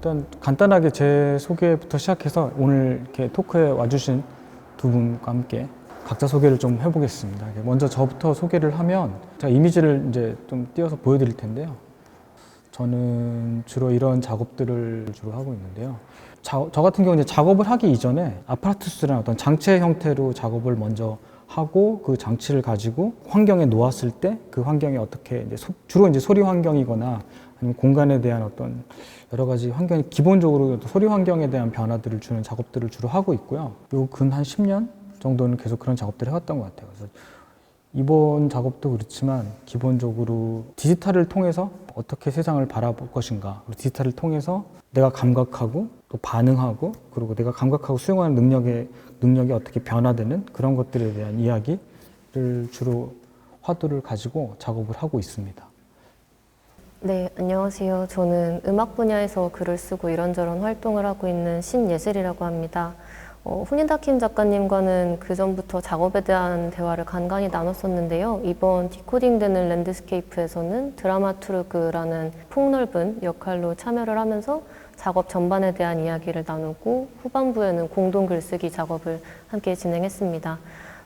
일단 간단하게 제 소개부터 시작해서 오늘 이렇게 토크에 와주신 두 분과 함께 각자 소개를 좀 해보겠습니다. 먼저 저부터 소개를 하면 제가 이미지를 이제 좀 띄워서 보여드릴 텐데요. 저는 주로 이런 작업들을 주로 하고 있는데요. 저 같은 경우는 작업을 하기 이전에 아파라투스라는 어떤 장치의 형태로 작업을 먼저 하고 그 장치를 가지고 환경에 놓았을 때 그 환경이 어떻게 주로 이제 소리 환경이거나 아니면 공간에 대한 어떤 여러 가지 환경이 기본적으로 소리 환경에 대한 변화들을 주는 작업들을 주로 하고 있고요. 요 근 한 10년 정도는 계속 그런 작업들을 해왔던 것 같아요. 그래서 이번 작업도 그렇지만 기본적으로 디지털을 통해서 어떻게 세상을 바라볼 것인가, 그리고 디지털을 통해서 내가 감각하고 또 반응하고 그리고 내가 감각하고 수용하는 능력이 어떻게 변화되는 그런 것들에 대한 이야기를 주로 화두를 가지고 작업을 하고 있습니다. 네, 안녕하세요. 저는 음악 분야에서 글을 쓰고 이런저런 활동을 하고 있는 신예슬이라고 합니다. 훈이다킴 작가님과는 그 전부터 작업에 대한 대화를 간간히 나눴었는데요. 이번 디코딩되는 랜드스케이프에서는 드라마투르그라는 폭넓은 역할로 참여를 하면서 작업 전반에 대한 이야기를 나누고 후반부에는 공동 글쓰기 작업을 함께 진행했습니다.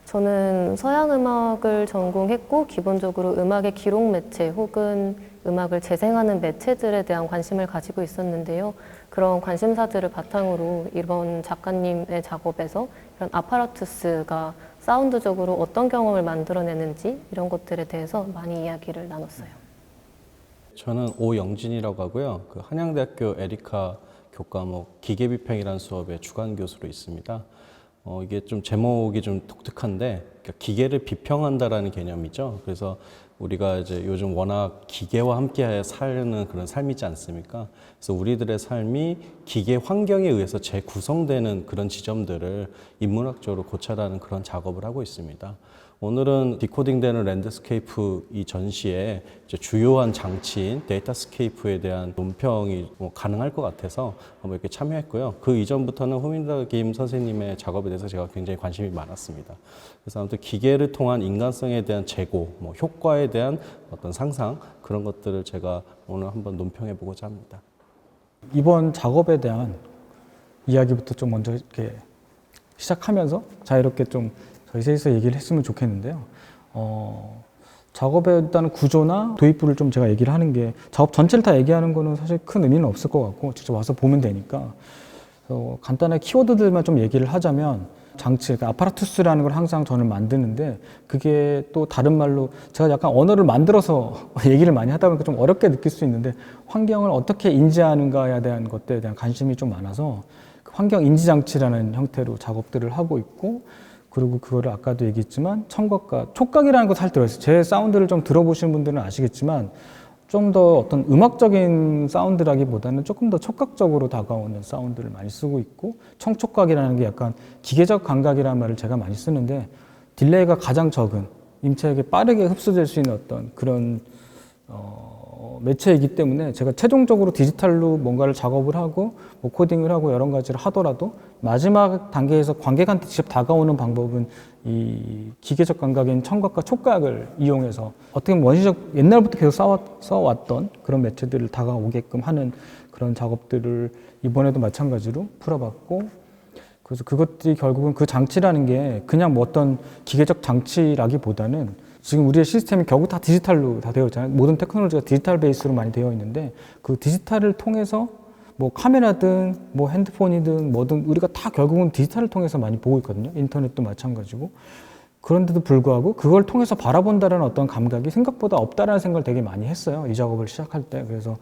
저는 서양 음악을 전공했고 기본적으로 음악의 기록 매체 혹은 음악을 재생하는 매체들에 대한 관심을 가지고 있었는데요. 그런 관심사들을 바탕으로 이번 작가님의 작업에서 이런 아파라투스가 사운드적으로 어떤 경험을 만들어내는지 이런 것들에 대해서 많이 이야기를 나눴어요. 저는 오영진이라고 하고요. 그 한양대학교 에리카 교과목 기계비평이라는 수업의 주간 교수로 있습니다. 이게 좀 제목이 좀 독특한데 그러니까 기계를 비평한다라는 개념이죠. 그래서 우리가 이제 요즘 워낙 기계와 함께 사는 그런 삶이지 않습니까? 그래서 우리들의 삶이 기계 환경에 의해서 재구성되는 그런 지점들을 인문학적으로 고찰하는 그런 작업을 하고 있습니다. 오늘은 디코딩되는 랜드스케이프 이 전시에 이제 주요한 장치인 데이터스케이프에 대한 논평이 가능할 것 같아서 한번 이렇게 참여했고요. 그 이전부터는 후민다김 선생님의 작업에 대해서 제가 굉장히 관심이 많았습니다. 그래서 아무튼 기계를 통한 인간성에 대한 재고, 효과에 대한 어떤 상상 그런 것들을 제가 오늘 한번 논평해 보고자 합니다. 이번 작업에 대한 이야기부터 좀 먼저 이렇게 시작하면서 자유롭게 좀 저희 셋이서 얘기를 했으면 좋겠는데요. 작업에 일단 구조나 도입부를 좀 제가 얘기를 하는 게 작업 전체를 다 얘기하는 거는 사실 큰 의미는 없을 것 같고 직접 와서 보면 되니까 간단하게 키워드들만 좀 얘기를 하자면 장치, 그러니까 아파라투스라는 걸 항상 저는 만드는데 그게 또 다른 말로 제가 약간 언어를 만들어서 얘기를 많이 하다 보니까 좀 어렵게 느낄 수 있는데 환경을 어떻게 인지하는가에 대한 것들에 대한 관심이 좀 많아서 환경 인지 장치라는 형태로 작업들을 하고 있고 그리고 그거를 아까도 얘기했지만 청각과 촉각이라는 거 잘 들어있어요. 제 사운드를 좀 들어보신 분들은 아시겠지만 좀 더 어떤 음악적인 사운드라기보다는 조금 더 촉각적으로 다가오는 사운드를 많이 쓰고 있고 청촉각이라는 게 약간 기계적 감각이라는 말을 제가 많이 쓰는데 딜레이가 가장 적은 인체에게 빠르게 흡수될 수 있는 어떤 그런 매체이기 때문에 제가 최종적으로 디지털로 뭔가를 작업을 하고 코딩을 하고 여러 가지를 하더라도 마지막 단계에서 관객한테 직접 다가오는 방법은 이 기계적 감각인 청각과 촉각을 이용해서 어떻게 보면 원시적 옛날부터 계속 써왔던 그런 매체들을 다가오게끔 하는 그런 작업들을 이번에도 마찬가지로 풀어봤고 그래서 그것들이 결국은 그 장치라는 게 그냥 뭐 어떤 기계적 장치라기보다는 지금 우리의 시스템이 결국 다 디지털로 다 되어 있잖아요. 모든 테크놀로지가 디지털 베이스로 많이 되어 있는데 그 디지털을 통해서 뭐 카메라든 뭐 핸드폰이든 뭐든 우리가 다 결국은 디지털을 통해서 많이 보고 있거든요. 인터넷도 마찬가지고. 그런데도 불구하고 그걸 통해서 바라본다는 어떤 감각이 생각보다 없다라는 생각을 되게 많이 했어요. 이 작업을 시작할 때. 그래서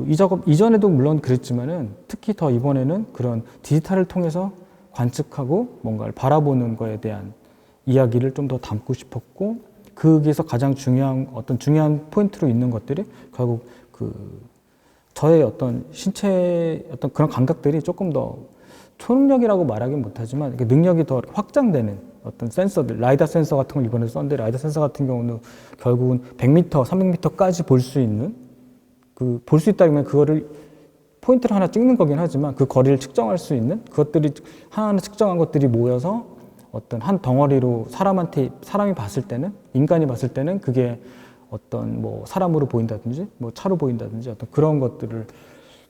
이 작업 이전에도 물론 그랬지만은 특히 더 이번에는 그런 디지털을 통해서 관측하고 뭔가를 바라보는 거에 대한 이야기를 좀 더 담고 싶었고 거기에서 가장 중요한 포인트로 있는 것들이 결국 저의 어떤 신체 어떤 그런 감각들이 조금 더 초능력이라고 말하긴 못하지만 능력이 더 확장되는 어떤 센서들, 라이다 센서 같은 걸 이번에 썼는데 라이다 센서 같은 경우는 결국은 100m, 300m까지 볼 수 있는 볼 수 있다면 그거를 포인트를 하나 찍는 거긴 하지만 그 거리를 측정할 수 있는 그것들이 하나하나 측정한 것들이 모여서 어떤 한 덩어리로 사람이 봤을 때는 인간이 봤을 때는 그게 어떤 뭐 사람으로 보인다든지 뭐 차로 보인다든지 어떤 그런 것들을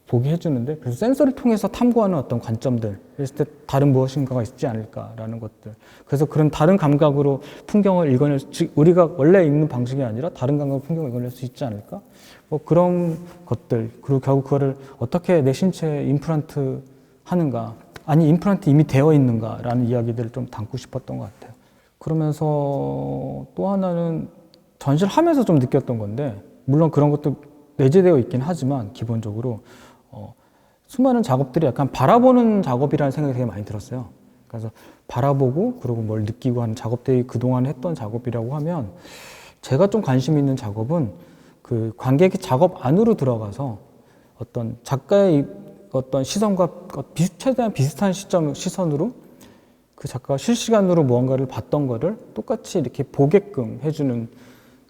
보게 해주는데, 그래서 센서를 통해서 탐구하는 어떤 관점들, 그랬을 때 다른 무엇인가가 있지 않을까라는 것들. 그래서 그런 다른 감각으로 풍경을 읽어낼 수, 즉 우리가 원래 읽는 방식이 아니라 다른 감각으로 풍경을 읽어낼 수 있지 않을까? 뭐 그런 것들. 그리고 결국 그거를 어떻게 내 신체에 임플란트 하는가, 아니 임플란트 이미 되어 있는가라는 이야기들을 좀 담고 싶었던 것 같아요. 그러면서 또 하나는 전시를 하면서 좀 느꼈던 건데, 물론 그런 것도 내재되어 있긴 하지만 기본적으로 수많은 작업들이 약간 바라보는 작업이라는 생각이 되게 많이 들었어요. 그래서 바라보고 그리고 뭘 느끼고 하는 작업들이 그동안 했던 작업이라고 하면, 제가 좀 관심 있는 작업은 그 관객이 작업 안으로 들어가서 어떤 작가의 어떤 시선과 최대한 비슷한 시선으로 그 작가가 실시간으로 무언가를 봤던 거를 똑같이 이렇게 보게끔 해주는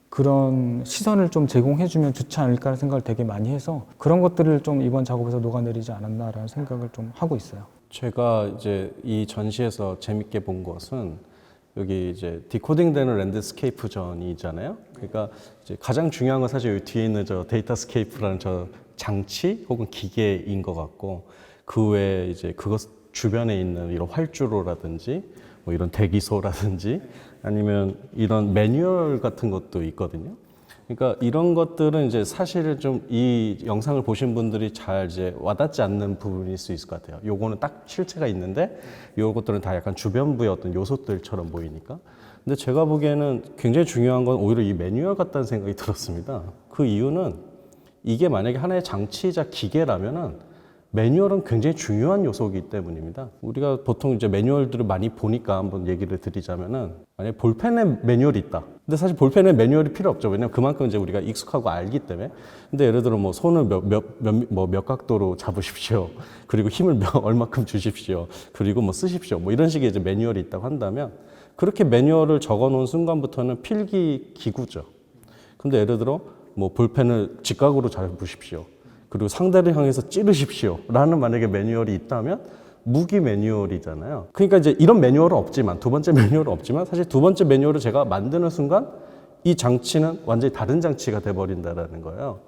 그런 시선을 좀 제공해주면 좋지 않을까라는 생각을 되게 많이 해서, 그런 것들을 좀 이번 작업에서 녹아내리지 않았나라는 생각을 좀 하고 있어요. 제가 이제 이 전시에서 재밌게 본 것은 여기 이제 디코딩되는 랜드스케이프 전이잖아요. 그러니까 이제 가장 중요한 건 사실 여기 뒤에 있는 저 데이터스케이프라는 저 장치 혹은 기계인 것 같고, 그 외에 이제 그것 주변에 있는 이런 활주로라든지 뭐 이런 대기소라든지 아니면 이런 매뉴얼 같은 것도 있거든요. 그러니까 이런 것들은 이제 사실은 좀 이 영상을 보신 분들이 잘 이제 와닿지 않는 부분일 수 있을 것 같아요. 요거는 딱 실체가 있는데 요것들은 다 약간 주변부의 어떤 요소들처럼 보이니까. 근데 제가 보기에는 굉장히 중요한 건 오히려 이 매뉴얼 같다는 생각이 들었습니다. 그 이유는 이게 만약에 하나의 장치이자 기계라면은 매뉴얼은 굉장히 중요한 요소이기 때문입니다. 우리가 보통 이제 매뉴얼들을 많이 보니까 한번 얘기를 드리자면은, 만약에 볼펜에 매뉴얼이 있다. 근데 사실 볼펜에 매뉴얼이 필요 없죠. 왜냐면 그만큼 이제 우리가 익숙하고 알기 때문에. 근데 예를 들어 뭐 손을 몇 각도로 잡으십시오. 그리고 힘을 얼마큼 주십시오. 그리고 뭐 쓰십시오. 뭐 이런 식의 이제 매뉴얼이 있다고 한다면, 그렇게 매뉴얼을 적어 놓은 순간부터는 필기 기구죠. 근데 예를 들어 뭐 볼펜을 직각으로 잡으십시오. 그리고 상대를 향해서 찌르십시오 라는 만약에 매뉴얼이 있다면 무기 매뉴얼이잖아요. 그러니까 이제 이런 매뉴얼은 없지만, 두 번째 매뉴얼은 없지만, 사실 두 번째 매뉴얼을 제가 만드는 순간 이 장치는 완전히 다른 장치가 돼버린다는 거예요.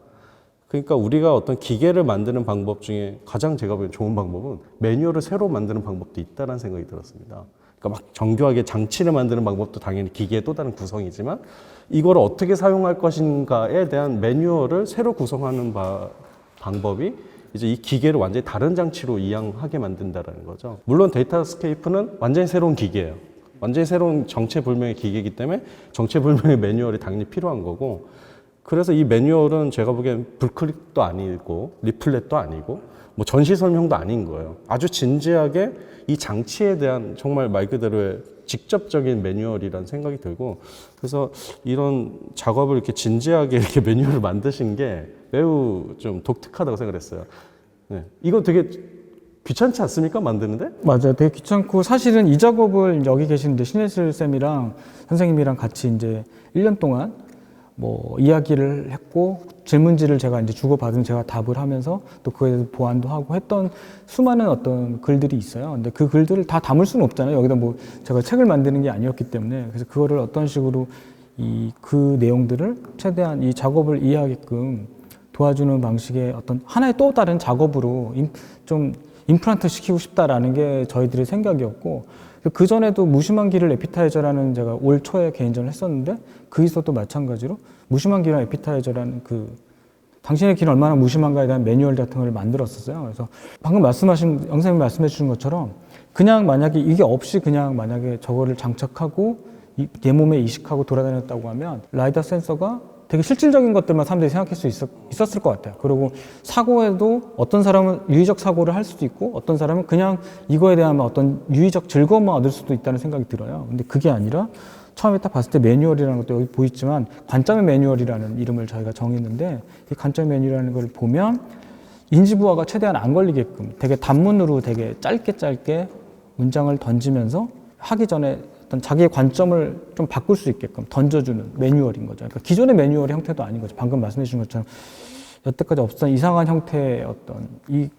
그러니까 우리가 어떤 기계를 만드는 방법 중에 가장 제가 보기엔 좋은 방법은 매뉴얼을 새로 만드는 방법도 있다는 생각이 들었습니다. 그러니까 막 정교하게 장치를 만드는 방법도 당연히 기계의 또 다른 구성이지만, 이걸 어떻게 사용할 것인가에 대한 매뉴얼을 새로 구성하는 방법이 이제 이 기계를 완전히 다른 장치로 이양하게 만든다는 거죠. 물론 데이터스케이프는 완전히 새로운 기계예요. 완전히 새로운 정체불명의 기계이기 때문에 정체불명의 매뉴얼이 당연히 필요한 거고, 그래서 이 매뉴얼은 제가 보기엔 불클릭도 아니고 리플렛도 아니고 뭐 전시 설명도 아닌 거예요. 아주 진지하게 이 장치에 대한 정말 말 그대로의 직접적인 매뉴얼이라는 생각이 들고, 그래서 이런 작업을 이렇게 진지하게 이렇게 매뉴얼을 만드신 게 매우 좀 독특하다고 생각했어요. 네. 이거 되게 귀찮지 않습니까? 만드는데? 맞아요. 되게 귀찮고, 사실은 이 작업을 여기 계신 신혜슬 쌤이랑 선생님이랑 같이 이제 1년 동안 뭐 이야기를 했고, 질문지를 제가 이제 주고받은 제가 답을 하면서 또 그에 대해서 보완도 하고 했던 수많은 어떤 글들이 있어요. 근데 그 글들을 다 담을 수는 없잖아요. 여기다 뭐 제가 책을 만드는 게 아니었기 때문에. 그래서 그거를 어떤 식으로 그 내용들을 최대한 이 작업을 이해하게끔 도와주는 방식의 어떤 하나의 또 다른 작업으로 좀 임플란트 시키고 싶다라는 게 저희들의 생각이었고, 그 전에도 무심한 길을 에피타이저라는 제가 올 초에 개인전을 했었는데, 거기서도 마찬가지로 무심한 길이랑 에피타이저라는 그 당신의 길은 얼마나 무심한가에 대한 매뉴얼 같은 걸 만들었었어요. 그래서 방금 영상님 말씀해 주신 것처럼 그냥 만약에 이게 없이 그냥 만약에 저거를 장착하고 내 몸에 이식하고 돌아다녔다고 하면 라이다 센서가 되게 실질적인 것들만 사람들이 생각할 수 있었을 것 같아요. 그리고 사고에도 어떤 사람은 유의적 사고를 할 수도 있고, 어떤 사람은 그냥 이거에 대한 어떤 유의적 즐거움만 얻을 수도 있다는 생각이 들어요. 근데 그게 아니라 처음에 딱 봤을 때 매뉴얼이라는 것도 여기 보이지만 관점의 매뉴얼이라는 이름을 저희가 정했는데, 이 관점의 매뉴얼이라는 걸 보면 인지부호가 최대한 안 걸리게끔 되게 단문으로 되게 짧게 문장을 던지면서 하기 전에 어떤 자기의 관점을 좀 바꿀 수 있게끔 던져주는 매뉴얼인 거죠. 그러니까 기존의 매뉴얼의 형태도 아닌 거죠. 방금 말씀해 주신 것처럼 여태까지 없었던 이상한 형태의 어떤 이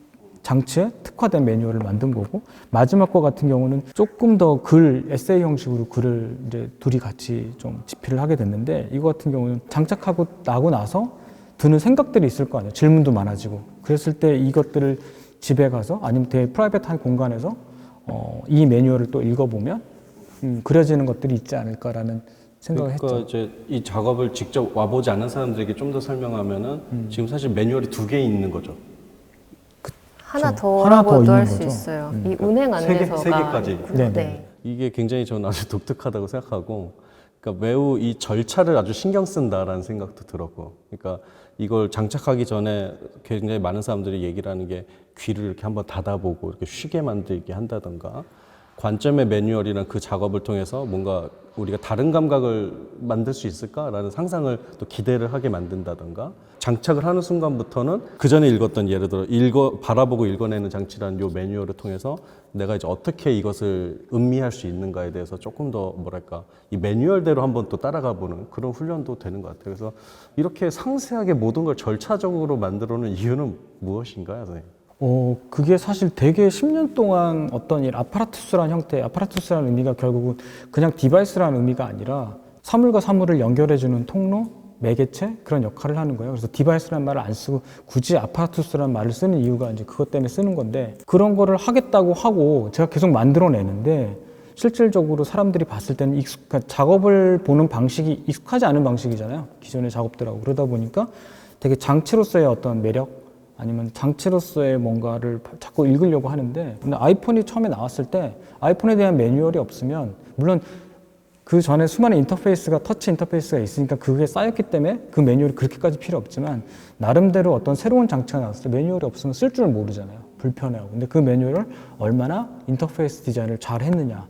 장치에 특화된 매뉴얼을 만든 거고, 마지막 거 같은 경우는 조금 더 에세이 형식으로 글을 이제 둘이 같이 좀 집필을 하게 됐는데, 이거 같은 경우는 장착하고 나고 나서 드는 생각들이 있을 거 아니에요. 질문도 많아지고. 그랬을 때 이것들을 집에 가서 아니면 되게 프라이빗한 공간에서 이 매뉴얼을 또 읽어보면 그려지는 것들이 있지 않을까라는 생각을 그러니까 했죠. 이제 이 작업을 직접 와보지 않은 사람들에게 좀 더 설명하면은 지금 사실 매뉴얼이 2개 있는 거죠. 하나 하나 더 더라고도 있는 할 수 거죠. 있어요. 이 운행 세 개- 안내서가 세 개까지. 있고, 네네. 네. 이게 굉장히 저는 아주 독특하다고 생각하고, 그러니까 매우 이 절차를 아주 신경 쓴다라는 생각도 들었고, 그러니까 이걸 장착하기 전에 굉장히 많은 사람들이 얘기를 하는 게 귀를 이렇게 한번 닫아보고 이렇게 쉬게 만들게 한다던가, 관점의 매뉴얼이란 그 작업을 통해서 뭔가 우리가 다른 감각을 만들 수 있을까라는 상상을 또 기대를 하게 만든다던가, 장착을 하는 순간부터는 그 전에 읽었던 예를 들어 바라보고 읽어내는 장치라는 요 매뉴얼을 통해서 내가 이제 어떻게 이것을 음미할 수 있는가에 대해서 조금 더 뭐랄까 이 매뉴얼대로 한번 또 따라가 보는 그런 훈련도 되는 것 같아요. 그래서 이렇게 상세하게 모든 걸 절차적으로 만들어 놓은 이유는 무엇인가요, 선생님? 그게 사실 되게 10년 동안 어떤 아파라투스라는 형태, 아파라투스라는 의미가 결국은 그냥 디바이스라는 의미가 아니라 사물과 사물을 연결해주는 통로, 매개체 그런 역할을 하는 거예요. 그래서 디바이스라는 말을 안 쓰고 굳이 아파라투스라는 말을 쓰는 이유가 이제 그것 때문에 쓰는 건데, 그런 거를 하겠다고 하고 제가 계속 만들어내는데 실질적으로 사람들이 봤을 때는 그러니까 작업을 보는 방식이 익숙하지 않은 방식이잖아요. 기존의 작업들하고. 그러다 보니까 되게 장치로서의 어떤 매력 아니면 장치로서의 뭔가를 자꾸 읽으려고 하는데, 근데 아이폰이 처음에 나왔을 때 아이폰에 대한 매뉴얼이 없으면, 물론 그 전에 수많은 인터페이스가 터치 인터페이스가 있으니까 그게 쌓였기 때문에 그 매뉴얼이 그렇게까지 필요 없지만, 나름대로 어떤 새로운 장치가 나왔을 때 매뉴얼이 없으면 쓸 줄 모르잖아요. 불편해하고. 근데 그 매뉴얼을 얼마나 인터페이스 디자인을 잘 했느냐,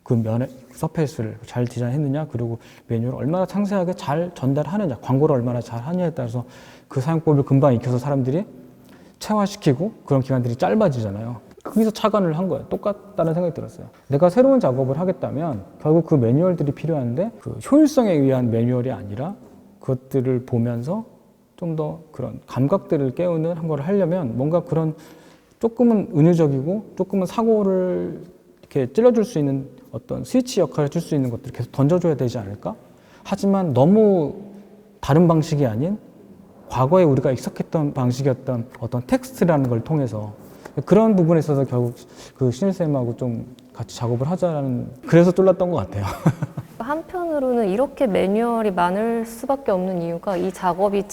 그 면에 서페이스를 잘 디자인했느냐, 그리고 매뉴얼을 얼마나 상세하게 잘 전달하느냐, 광고를 얼마나 잘 하느냐에 따라서 그 사용법을 금방 익혀서 사람들이 체화시키고 그런 기간들이 짧아지잖아요. 거기서 착안을 한 거예요. 똑같다는 생각이 들었어요. 내가 새로운 작업을 하겠다면 결국 그 매뉴얼들이 필요한데, 그 효율성에 의한 매뉴얼이 아니라 그것들을 보면서 좀 더 그런 감각들을 깨우는 한 거를 하려면 뭔가 그런 조금은 은유적이고 조금은 사고를 이렇게 찔러줄 수 있는 어떤 스위치 역할을 해줄 수 있는 것들을 계속 던져줘야 되지 않을까? 하지만 너무 다른 방식이 아닌 과거에 우리가 익숙했던 방식이었던 어떤 텍스트라는 걸 통해서, 그런 부분에 있어서 결국 그 신일쌤하고 좀 같이 작업을 하자라는, 그래서 쫄랐던 것 같아요. 한편으로는 이렇게 매뉴얼이 많을 수밖에 없는 이유가 이 작업이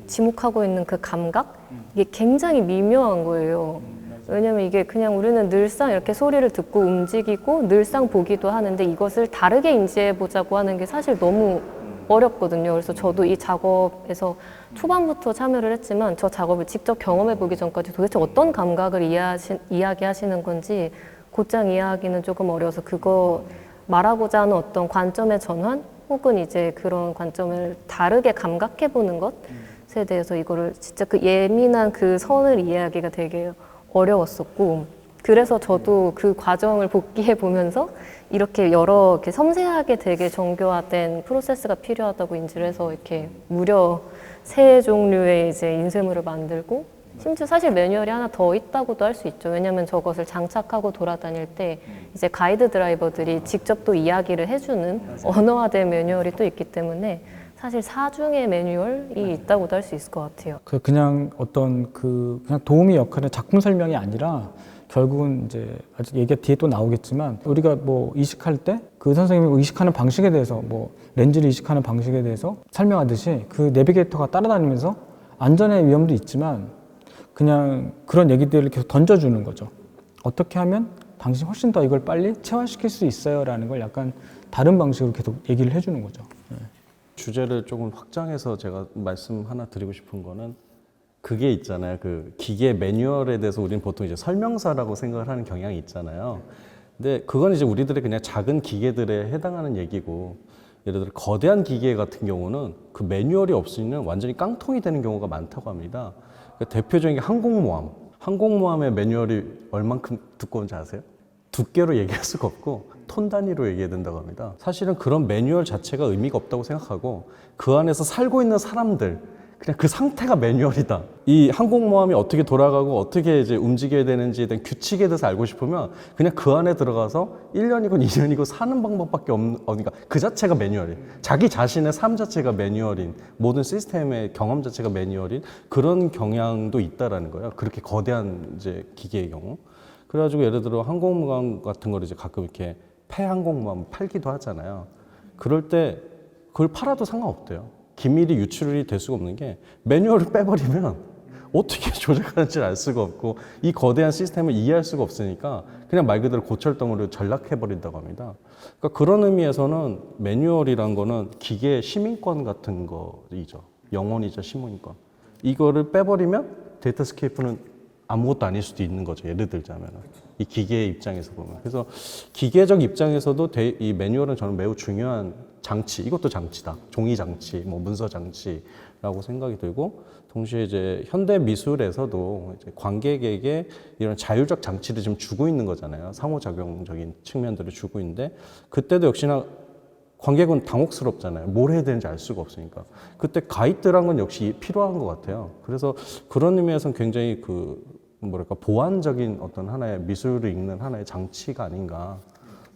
지목하고 있는 그 감각? 이게 굉장히 미묘한 거예요. 왜냐면 이게 그냥 우리는 늘상 이렇게 소리를 듣고 움직이고 늘상 보기도 하는데, 이것을 다르게 인지해보자고 하는 게 사실 너무 어렵거든요. 그래서 저도 이 작업에서 초반부터 참여를 했지만 저 작업을 직접 경험해보기 전까지 도대체 어떤 감각을 이야기하시는 건지 곧장 이해하기는 조금 어려워서, 그거 말하고자 하는 어떤 관점의 전환 혹은 이제 그런 관점을 다르게 감각해보는 것에 대해서 이거를 진짜 그 예민한 그 선을 이해하기가 되게 어려웠었고, 그래서 저도 그 과정을 복기해 보면서 이렇게 이렇게 섬세하게 되게 정교화된 프로세스가 필요하다고 인지를 해서 이렇게 무려 3종류의 이제 인쇄물을 만들고, 심지어 사실 매뉴얼이 하나 더 있다고도 할 수 있죠. 왜냐하면 저것을 장착하고 돌아다닐 때 이제 가이드 드라이버들이 직접 또 이야기를 해주는 언어화된 매뉴얼이 또 있기 때문에 사실 4중의 매뉴얼이 있다고도 할 수 있을 것 같아요. 그냥 어떤 그냥 도우미 역할의 작품 설명이 아니라 결국은 이제 아직 얘기가 뒤에 또 나오겠지만, 우리가 뭐 이식할 때 그 선생님이 이식하는 방식에 대해서, 뭐 렌즈를 이식하는 방식에 대해서 설명하듯이 그 내비게이터가 따라다니면서 안전의 위험도 있지만 그냥 그런 얘기들을 계속 던져주는 거죠. 어떻게 하면 당신이 훨씬 더 이걸 빨리 체화시킬 수 있어요 라는 걸 약간 다른 방식으로 계속 얘기를 해주는 거죠. 주제를 조금 확장해서 제가 말씀 하나 드리고 싶은 거는, 그게 있잖아요. 그 기계 매뉴얼에 대해서 우리는 보통 이제 설명서라고 생각을 하는 경향이 있잖아요. 근데 그건 이제 우리들의 그냥 작은 기계들에 해당하는 얘기고, 예를 들어 거대한 기계 같은 경우는 그 매뉴얼이 없으면 완전히 깡통이 되는 경우가 많다고 합니다. 그러니까 대표적인 게 항공모함. 항공모함의 매뉴얼이 얼만큼 두꺼운지 아세요? 두께로 얘기할 수가 없고 톤 단위로 얘기해야 된다고 합니다. 사실은 그런 매뉴얼 자체가 의미가 없다고 생각하고, 그 안에서 살고 있는 사람들, 그냥 그 상태가 매뉴얼이다. 이 항공모함이 어떻게 돌아가고 어떻게 이제 움직여야 되는지에 대한 규칙에 대해서 알고 싶으면 그냥 그 안에 들어가서 1년이고 2년이고 사는 방법밖에 없는, 그러니까 그 자체가 매뉴얼이에요. 자기 자신의 삶 자체가 매뉴얼인, 모든 시스템의 경험 자체가 매뉴얼인 그런 경향도 있다라는 거예요. 그렇게 거대한 이제 기계의 경우. 그래가지고 예를 들어 항공모함 같은 걸 이제 가끔 이렇게 폐항공모함 팔기도 하잖아요. 그럴 때 그걸 팔아도 상관없대요. 기밀이 유출이 될 수가 없는 게 매뉴얼을 빼버리면 어떻게 조작하는지를 알 수가 없고 이 거대한 시스템을 이해할 수가 없으니까 그냥 말 그대로 고철덩어리로 전락해버린다고 합니다. 그러니까 그런 의미에서는 매뉴얼이란 거는 기계의 시민권 같은 거이죠. 영혼이자 시민권. 이거를 빼버리면 데이터스케이프는 아무것도 아닐 수도 있는 거죠. 예를 들자면 이 기계의 입장에서 보면. 그래서 기계적 입장에서도 이 매뉴얼은 저는 매우 중요한 장치, 이것도 장치다. 종이 장치, 뭐 문서 장치라고 생각이 들고, 동시에 이제 현대 미술에서도 이제 관객에게 이런 자율적 장치를 지금 주고 있는 거잖아요. 상호작용적인 측면들을 주고 있는데, 그때도 역시나 관객은 당혹스럽잖아요. 뭘 해야 되는지 알 수가 없으니까. 그때 가이드란 건 역시 필요한 것 같아요. 그래서 그런 의미에서는 굉장히 뭐랄까, 보완적인 어떤 하나의 미술을 읽는 하나의 장치가 아닌가.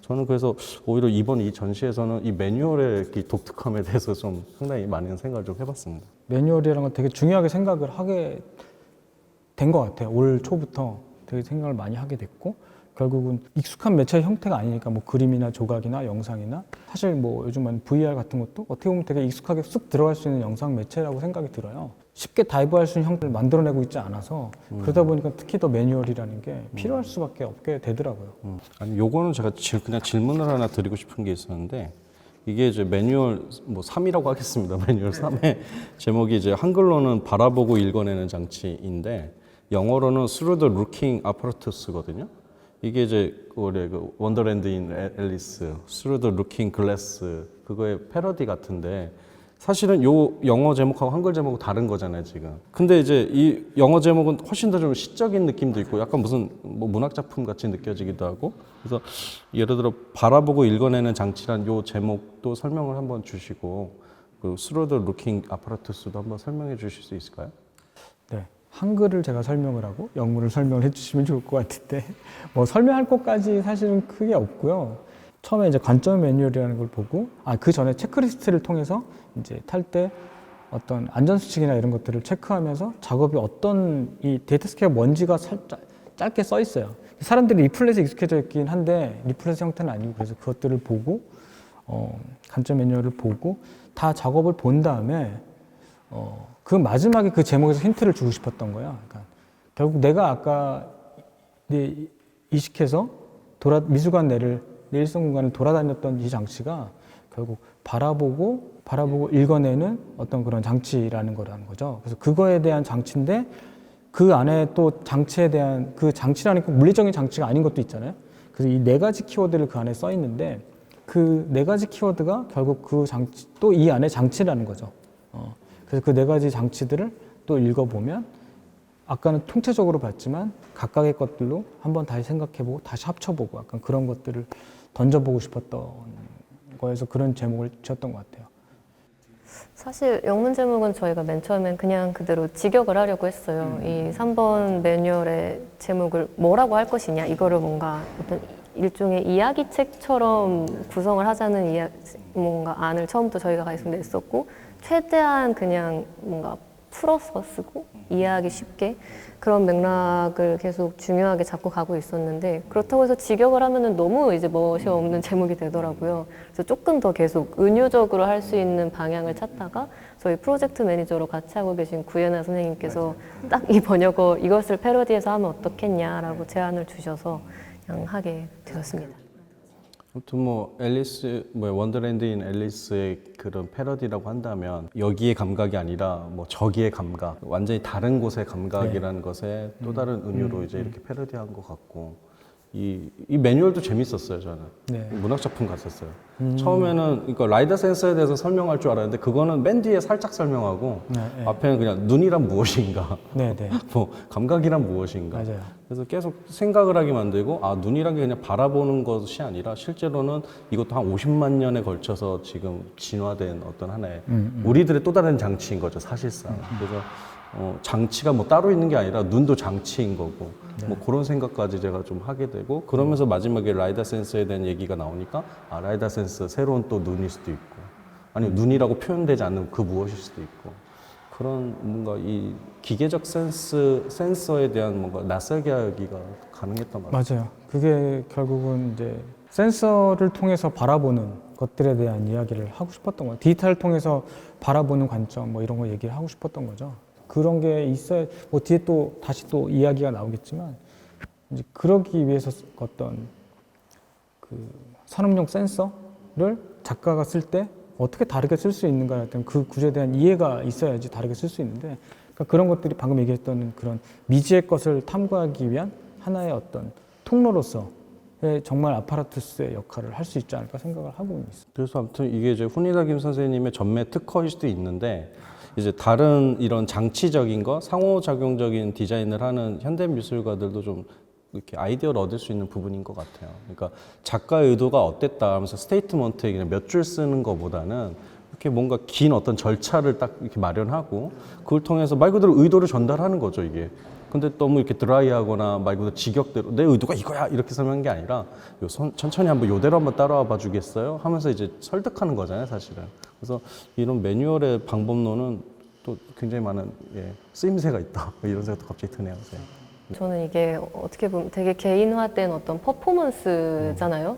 저는 그래서 오히려 이번 이 전시에서는 이 매뉴얼의 이 독특함에 대해서 좀 상당히 많은 생각을 좀 해봤습니다. 매뉴얼이라는 걸 되게 중요하게 생각을 하게 된 것 같아요. 올 초부터 되게 생각을 많이 하게 됐고, 결국은 익숙한 매체의 형태가 아니니까 뭐 그림이나 조각이나 영상이나 사실 뭐 요즘은 VR 같은 것도 어떻게 보면 되게 익숙하게 쑥 들어갈 수 있는 영상 매체라고 생각이 들어요. 쉽게 다이브할 수 있는 형태를 만들어내고 있지 않아서 그러다 보니까 특히 더 매뉴얼이라는 게 필요할 수밖에 없게 되더라고요. 아니, 요거는 제가 그냥 질문을 하나 드리고 싶은 게 있었는데, 이게 이제 매뉴얼 뭐 3이라고 하겠습니다. 매뉴얼 3의 제목이 이제 한글로는 바라보고 읽어내는 장치인데, 영어로는 Through the Looking Apparatu스거든요. 이게 이제 우리 그 원더랜드 인 앨리스, Through the Looking Glass 그거의 패러디 같은데, 사실은 요 영어 제목하고 한글 제목은 다른 거잖아요, 지금. 근데 이제 이 영어 제목은 훨씬 더 좀 시적인 느낌도 있고 약간 무슨 뭐 문학 작품 같이 느껴지기도 하고. 그래서 예를 들어 바라보고 읽어내는 장치란 요 제목도 설명을 한번 주시고, 그 Through the Looking Apparatu스도 한번 설명해 주실 수 있을까요? 네. 한글을 제가 설명을 하고 영문을 설명을 해주시면 좋을 것 같은데 뭐 설명할 것까지 사실은 크게 없고요. 처음에 이제 관점 매뉴얼이라는 걸 보고 그 전에 체크리스트를 통해서 이제 탈 때 어떤 안전수칙이나 이런 것들을 체크하면서 작업이 어떤 이 데이터스케이프가 뭔지가 살짝 짧게 써 있어요. 사람들이 리플렛에 익숙해져 있긴 한데 리플렛 형태는 아니고, 그래서 그것들을 보고 관점 매뉴얼을 보고 다 작업을 본 다음에 그 마지막에 그 제목에서 힌트를 주고 싶었던 거야. 그러니까 결국 내가 아까 이식해서 미술관 내를 내 일상 공간을 돌아다녔던 이 장치가 결국 바라보고 읽어내는 어떤 그런 장치라는 거라는 거죠. 그래서 그거에 대한 장치인데 그 안에 또 장치에 대한 그 장치라는 꼭 물리적인 장치가 아닌 것도 있잖아요. 그래서 이 네 가지 키워드를 그 안에 써 있는데 그 네 가지 키워드가 결국 그 장치 또 이 안에 장치라는 거죠. 그래서 그 네 가지 장치들을 또 읽어보면 아까는 통째적으로 봤지만 각각의 것들로 한번 다시 생각해보고 다시 합쳐보고 약간 그런 것들을 던져보고 싶었던 거에서 그런 제목을 지었던 것 같아요. 사실 영문 제목은 저희가 맨 처음엔 그냥 그대로 직역을 하려고 했어요. 이 3번 매뉴얼의 제목을 뭐라고 할 것이냐, 이거를 뭔가 어떤 일종의 이야기책처럼 구성을 하자는 뭔가 안을 처음부터 저희가 계속 냈었고, 최대한 그냥 뭔가 풀어서 쓰고 이해하기 쉽게 그런 맥락을 계속 중요하게 잡고 가고 있었는데, 그렇다고 해서 직역을 하면은 너무 이제 멋이 없는 제목이 되더라고요. 그래서 조금 더 계속 은유적으로 할 수 있는 방향을 찾다가 저희 프로젝트 매니저로 같이 하고 계신 구예나 선생님께서 딱 이 번역어 이것을 패러디해서 하면 어떻겠냐라고 제안을 주셔서 그냥 하게 되었습니다. 아무튼 뭐 원더랜드인 앨리스의 그런 패러디라고 한다면 여기의 감각이 아니라 뭐 저기의 감각, 완전히 다른 곳의 감각이라는 것에 또 다른 은유로 이제 이렇게 패러디한 것 같고, 이 매뉴얼도 재밌었어요, 저는. 네. 문학작품 같았어요. 처음에는, 그러니까 라이다 센서에 대해서 설명할 줄 알았는데, 그거는 맨 뒤에 살짝 설명하고, 네, 네. 앞에는 그냥 눈이란 무엇인가, 네, 네. 뭐, 감각이란 무엇인가. 맞아요. 그래서 계속 생각을 하게 만들고, 아, 눈이란 게 그냥 바라보는 것이 아니라, 실제로는 이것도 한 50만 년에 걸쳐서 지금 진화된 어떤 하나의, 우리들의 또 다른 장치인 거죠, 사실상. 그래서, 장치가 뭐 따로 있는 게 아니라 눈도 장치인 거고 뭐 그런 생각까지 제가 좀 하게 되고 그러면서 마지막에 라이다 센서에 대한 얘기가 나오니까 아 라이다 센서 새로운 또 눈일 수도 있고 아니면 눈이라고 표현되지 않는 그 무엇일 수도 있고 그런 뭔가 이 기계적 센서에 대한 뭔가 낯설게 하기가 가능했던 것 같아요. 맞아요. 그게 결국은 이제 센서를 통해서 바라보는 것들에 대한 이야기를 하고 싶었던 거예요. 디지털을 통해서 바라보는 관점 뭐 이런 거 얘기를 하고 싶었던 거죠. 그런 게 있어야 뭐 뒤에 또 다시 또 이야기가 나오겠지만 이제 그러기 위해서 어떤 그 산업용 센서를 작가가 쓸 때 어떻게 다르게 쓸 수 있는가 어떤 그 구조에 대한 이해가 있어야지 다르게 쓸 수 있는데 그러니까 그런 것들이 방금 얘기했던 그런 미지의 것을 탐구하기 위한 하나의 어떤 통로로서의 정말 아파라투스의 역할을 할 수 있지 않을까 생각을 하고 있습니다. 그래서 아무튼 이게 이제 후니다 김 선생님의 전매 특허일 수도 있는데 이제 다른 이런 장치적인 거, 상호작용적인 디자인을 하는 현대 미술가들도 좀 이렇게 아이디어를 얻을 수 있는 부분인 것 같아요. 그러니까 작가의 의도가 어땠다 하면서 스테이트먼트에 그냥 몇 줄 쓰는 것보다는 이렇게 뭔가 긴 어떤 절차를 딱 이렇게 마련하고 그걸 통해서 말 그대로 의도를 전달하는 거죠, 이게. 근데 너무 이렇게 드라이하거나 말 그대로 직역대로 내 의도가 이거야 이렇게 설명한 게 아니라 천천히 한번 요대로 한번 따라와 봐 주겠어요? 하면서 이제 설득하는 거잖아요, 사실은. 그래서 이런 매뉴얼의 방법론은 또 굉장히 많은 쓰임새가 있다 이런 생각도 갑자기 드네요. 저는 이게 어떻게 보면 되게 개인화된 어떤 퍼포먼스잖아요.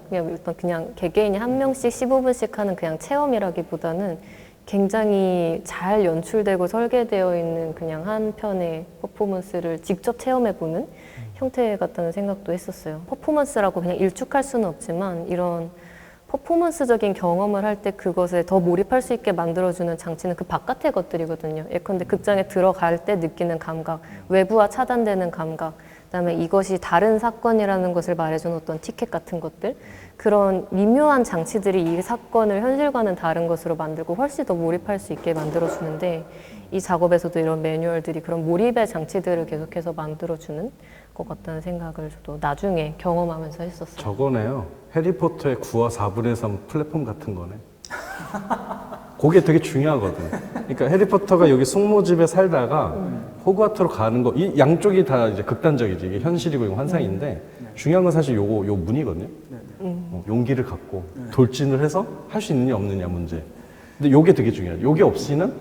그냥 개개인이 한 명씩 15분씩 하는 그냥 체험이라기보다는 굉장히 잘 연출되고 설계되어 있는 그냥 한 편의 퍼포먼스를 직접 체험해보는 형태 같다는 생각도 했었어요. 퍼포먼스라고 그냥 일축할 수는 없지만 이런 퍼포먼스적인 경험을 할 때 그것에 더 몰입할 수 있게 만들어주는 장치는 그 바깥의 것들이거든요. 예컨대 극장에 들어갈 때 느끼는 감각, 외부와 차단되는 감각, 그다음에 이것이 다른 사건이라는 것을 말해주는 어떤 티켓 같은 것들, 그런 미묘한 장치들이 이 사건을 현실과는 다른 것으로 만들고 훨씬 더 몰입할 수 있게 만들어주는데 이 작업에서도 이런 매뉴얼들이 그런 몰입의 장치들을 계속해서 만들어주는 것 같다는 생각을 저도 나중에 경험하면서 했었어요. 저거네요. 해리포터의 9와 4분의 3 플랫폼 같은 거네. 그게 되게 중요하거든. 그러니까 해리포터가 여기 숙모집에 살다가 호그와트로 가는 거, 이 양쪽이 다 이제 극단적이지. 이게 현실이고 이건 환상인데 중요한 건 사실 요 문이거든요. 용기를 갖고 돌진을 해서 할 수 있느냐 없느냐 문제. 근데 요게 되게 중요해요. 요게 없이는